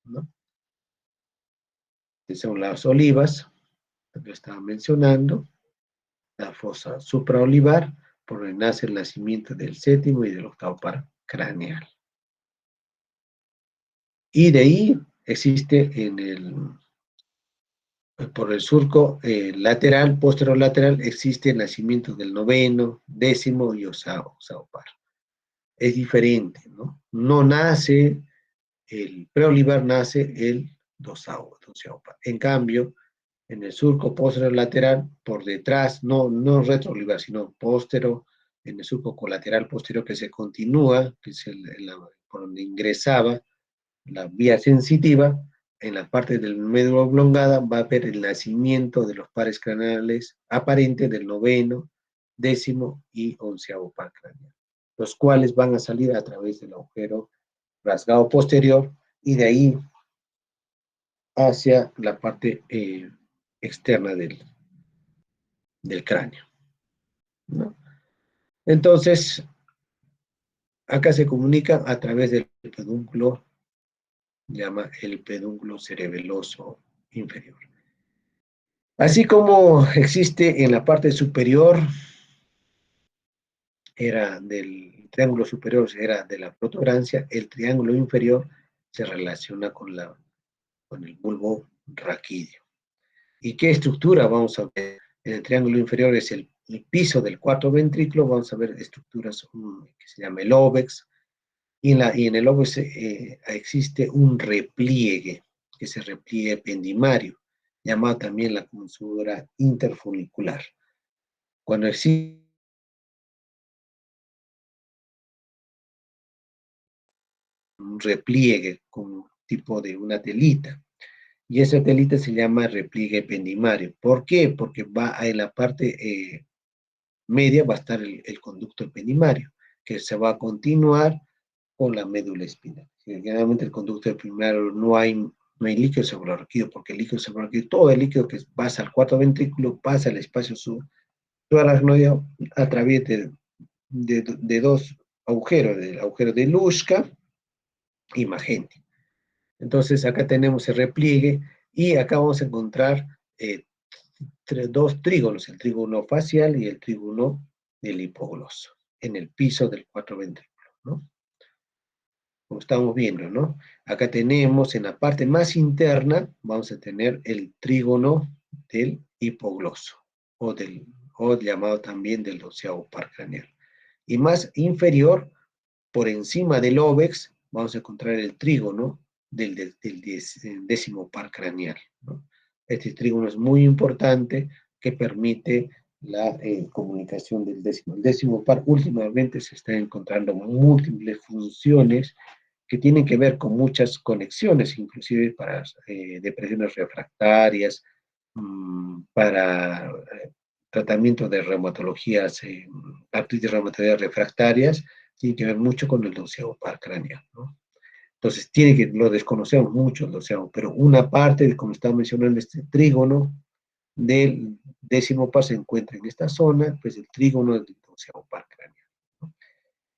¿no? Estas son las olivas, que estaba mencionando, la fosa supraolivar, por donde nace el nacimiento del séptimo y del octavo par craneal. Y de ahí existe por el surco lateral, posterolateral, existe el nacimiento del noveno, décimo y octavo par. Es diferente, ¿no? No nace, el preolivar nace el doceavo par. En cambio, en el surco posterolateral, por detrás, no retroolivar, sino postero, en el surco colateral posterior que se continúa, que es por donde ingresaba la vía sensitiva, en la parte del medio oblongada va a haber el nacimiento de los pares craneales aparentes del noveno, décimo y onceavo par craneal, los cuales van a salir a través del agujero rasgado posterior y de ahí hacia la parte externa del cráneo, ¿no? Entonces, acá se comunica a través del pedúnculo, llama el pedúnculo cerebeloso inferior. Así como existe en la parte superior, era del triángulo superior, era de la protuberancia, el triángulo inferior se relaciona con el bulbo raquídeo. ¿Y qué estructura vamos a ver? En el triángulo inferior es el piso del cuarto ventrículo, vamos a ver estructuras que se llama el óbex, y en el óbex existe un repliegue, que es el repliegue ependimario, llamado también la comisura interfunicular. Cuando existe un repliegue como tipo de una telita, y esa telita se llama repliegue ependimario. ¿Por qué? Porque va en la parte media va a estar el conducto ependimario, que se va a continuar con la médula espinal. Generalmente el conducto ependimario no hay líquido suprarraquídeo, porque el líquido suprarraquídeo, todo el líquido que pasa al cuarto ventrículo pasa al espacio subaracnoideo a través de dos agujeros, del agujero de Luschka y Magenti. Entonces acá tenemos el repliegue y acá vamos a encontrar dos trígonos, el trígono facial y el trígono del hipogloso, en el piso del cuarto ventrículo, ¿no? Como estamos viendo, ¿no? Acá tenemos en la parte más interna, vamos a tener el trígono del hipogloso, o llamado también del doceavo par craneal. Y más inferior, por encima del óbex, vamos a encontrar el trígono del décimo par craneal, ¿no? Este trígono es muy importante, que permite la comunicación del décimo. El décimo par últimamente se está encontrando múltiples funciones que tienen que ver con muchas conexiones, inclusive para depresiones refractarias, para tratamiento de reumatologías, artritis reumatoidea refractarias, tiene que ver mucho con el doceavo par craneal, ¿no? Entonces, lo desconocemos mucho el doceavo, pero una parte, como estaba mencionando, este trígono del décimo par se encuentra en esta zona, pues el trígono del doceavo par craneal, ¿no?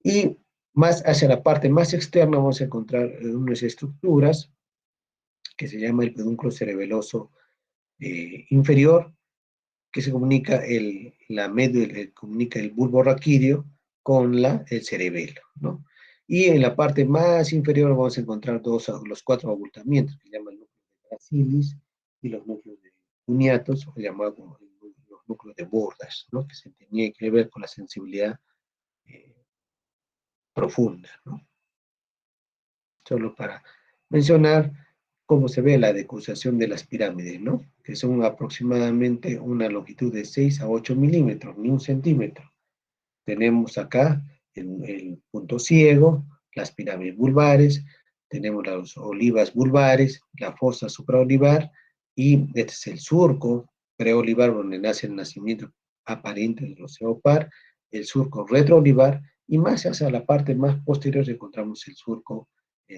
Y más hacia la parte más externa vamos a encontrar unas estructuras que se llama el pedúnculo cerebeloso inferior, que se comunica comunica el bulbo raquídeo con el cerebelo, ¿no? Y en la parte más inferior vamos a encontrar los cuatro abultamientos, que se llaman núcleos de Gracilis y los núcleos de Uniatos, o llamados como los núcleos de Bordas, ¿no? Que se tenía que ver con la sensibilidad eh, profunda, ¿no? Solo para mencionar cómo se ve la decusación de las pirámides, ¿no? Que son aproximadamente una longitud de 6 a 8 milímetros, ni un centímetro. Tenemos acá el punto ciego, las pirámides vulvares, tenemos las olivas vulvares, la fosa supraolivar, y este es el surco preolivar donde nace el nacimiento aparente del osteopar, el surco retroolivar y más hacia la parte más posterior encontramos el surco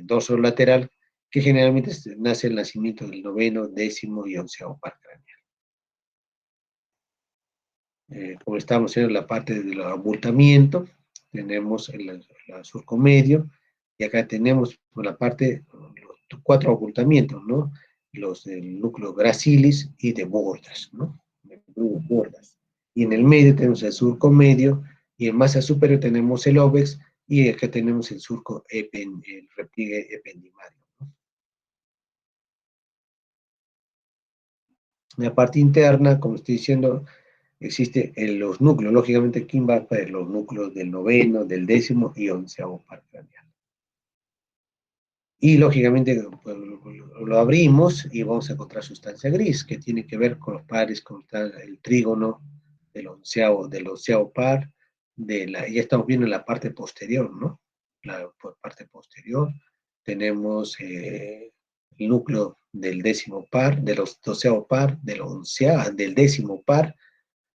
dorsolateral, que generalmente nace el nacimiento del noveno, décimo y onceavo par craneal. Como estamos en la parte del abultamiento, tenemos el surco medio, y acá tenemos por la parte, los cuatro abultamientos, ¿no? Los del núcleo gracilis y de bordas, ¿no? De bordas. Y en el medio tenemos el surco medio, y en masa superior tenemos el óbex, y acá tenemos el surco, el repliegue ependimario, ¿no? En la parte interna, como estoy diciendo, existe en los núcleos, lógicamente aquí va para los núcleos del noveno, del décimo y onceavo par craneal. Y lógicamente pues, lo abrimos y vamos a encontrar sustancia gris, que tiene que ver con los pares, con el trígono del onceavo par, ya estamos viendo en la parte posterior, ¿no? La parte posterior, tenemos el núcleo del décimo par, del doceavo par, del décimo par.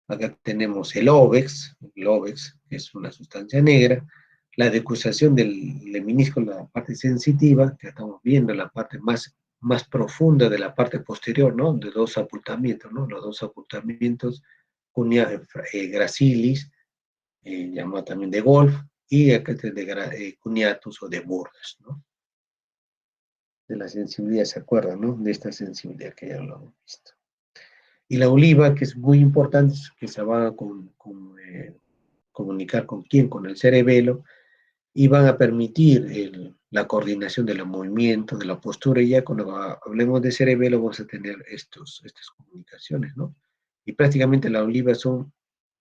Acá tenemos el óvex, que es una sustancia negra, la decusación del menisco en la parte sensitiva, que estamos viendo en la parte más profunda de la parte posterior, ¿no? De dos abultamientos, ¿no? Los dos abultamientos, gracilis, llamado también de Golf, y acá de cuneatus o de bordas, ¿no? De la sensibilidad, ¿se acuerdan, no? De esta sensibilidad que ya lo hemos visto. Y la oliva, que es muy importante, que se va a comunicar con quién, con el cerebelo, y van a permitir la coordinación de los movimientos, de la postura, y ya cuando hablemos de cerebelo vamos a tener estas comunicaciones, ¿no? Y prácticamente la oliva son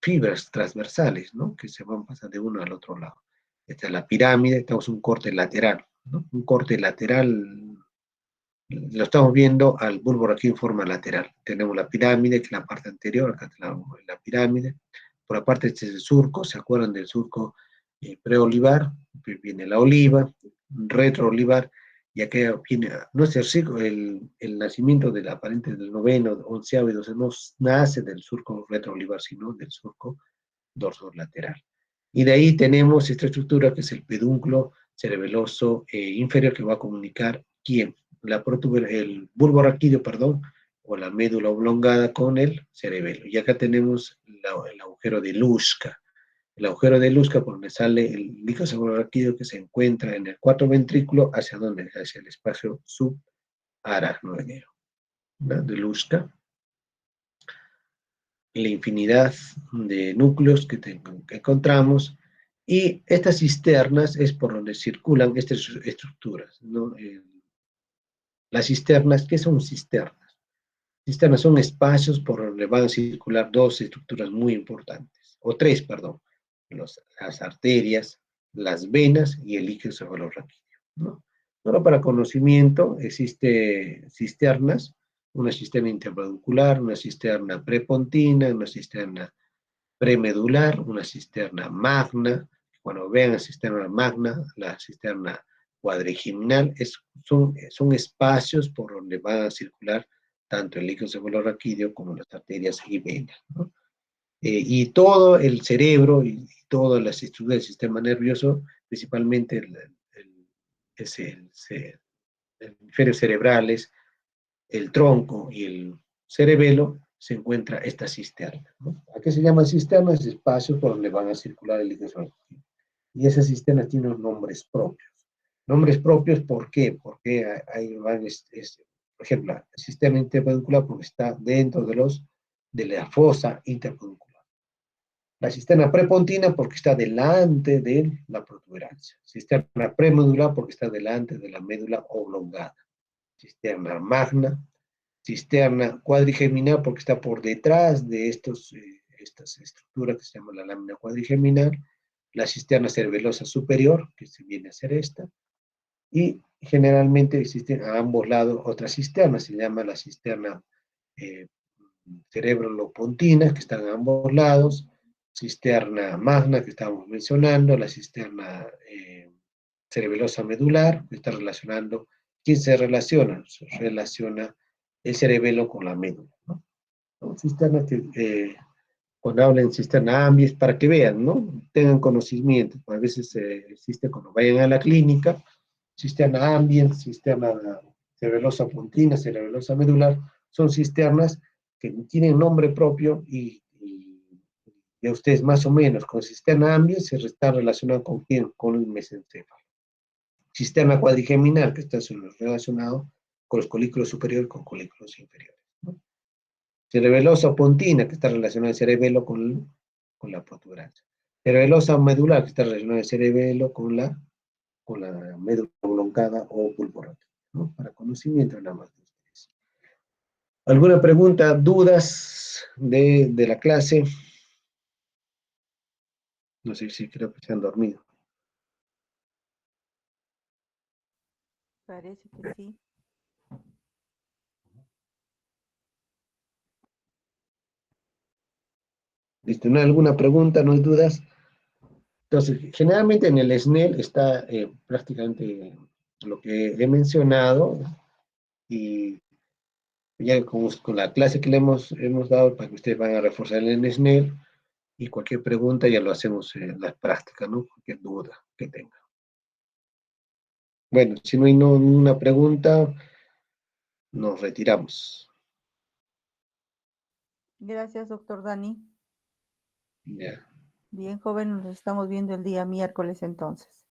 fibras transversales, ¿no? Que se van pasando de uno al otro lado. Esta es la pirámide, tenemos un corte lateral, ¿no? Un corte lateral, lo estamos viendo al bulbo aquí en forma lateral. Tenemos la pirámide, que es la parte anterior, acá tenemos la pirámide. Por la parte este es el surco, ¿se acuerdan del surco preolivar? Viene la oliva, retroolivar, y acá viene, no es el nacimiento del aparente del noveno, onceavo y doceavo, no nace del surco retroolivar, sino del surco dorsolateral. Y de ahí tenemos esta estructura que es el pedúnculo cerebeloso inferior, que va a comunicar quién, el bulbo raquídeo, perdón, o la médula oblongada con el cerebelo. Y acá tenemos el agujero de Luschka. El agujero de Luschka, por donde sale el líquido cerebroraquídeo, que se encuentra en el cuarto ventrículo, ¿hacia dónde? Hacia el espacio subaracnoideo, ¿no? De Luschka. La infinidad de núcleos que encontramos, y estas cisternas es por donde circulan estas estructuras, ¿no? Las cisternas, ¿qué son cisternas? Cisternas son espacios por donde van a circular dos estructuras muy importantes, o tres, perdón, las arterias, las venas y el líquido cefalorraquídeo, ¿no? Solo para conocimiento, existe cisternas, una cisterna interpeduncular, una cisterna prepontina, una cisterna premedular, una cisterna magna. Cuando vean la cisterna magna, la cisterna cuadrigeminal, son espacios por donde van a circular tanto el líquido cefalorraquídeo como las arterias y venas, ¿no? Y todo el cerebro y todas las estructuras del sistema nervioso, principalmente el hemisferio cerebrales, el tronco y el cerebelo, se encuentra esta cisterna, ¿no? ¿A qué se llaman cisternas? Espacios por donde van a circular el líquido cefalorraquídeo. Y esas cisternas tienen nombres propios. Nombres propios, ¿por qué? Porque hay van, por ejemplo, la cisterna interpeduncular porque está dentro de la fosa interpeduncular. La cisterna prepontina porque está delante de la protuberancia. Cisterna premedular porque está delante de la médula oblongada. Cisterna magna, cisterna cuadrigeminal porque está por detrás de estas estructuras que se llama la lámina cuadrigeminal, la cisterna cerebelosa superior, que se viene a ser esta, y generalmente existen a ambos lados otras cisternas, se llama la cisterna eh, cerebro-lopontina, que están a ambos lados, cisterna magna, que estábamos mencionando, la cisterna cerebelosa medular, que está relacionando. ¿Quién se relaciona? Se relaciona el cerebelo con la médula, ¿no? Son cisternas que cuando hablen cisterna ambiens, para que vean, ¿no? Tengan conocimiento. A veces existe cuando vayan a la clínica, cisterna ambiens, cisterna cerebelosa puntina, cerebelosa medular, son cisternas que tienen nombre propio y a ustedes más o menos con cisterna ambiens se está relacionado con quién, con el mesencéfalo. Cisterna cuadrigeminal, que está relacionado con los colículos superiores con colículos inferiores, ¿no? Cerebelosa pontina, que está relacionada al cerebelo con la protuberancia. Cerebelosa medular, que está relacionada al cerebelo con la médula oblongada o pulporática, ¿no? Para conocimiento nada más de ustedes. ¿Alguna pregunta, dudas de la clase? No sé si creo que se han dormido. Parece que sí. ¿Listo? ¿No hay alguna pregunta? ¿No hay dudas? Entonces, generalmente en el SNEL está prácticamente lo que he mencionado y ya con la clase que le hemos dado para que ustedes van a reforzar el SNEL y cualquier pregunta ya lo hacemos en la práctica, ¿no? Cualquier duda que tenga. Bueno, si no hay ninguna pregunta, nos retiramos. Gracias, doctor Dani. Ya. Bien, joven, nos estamos viendo el día miércoles entonces.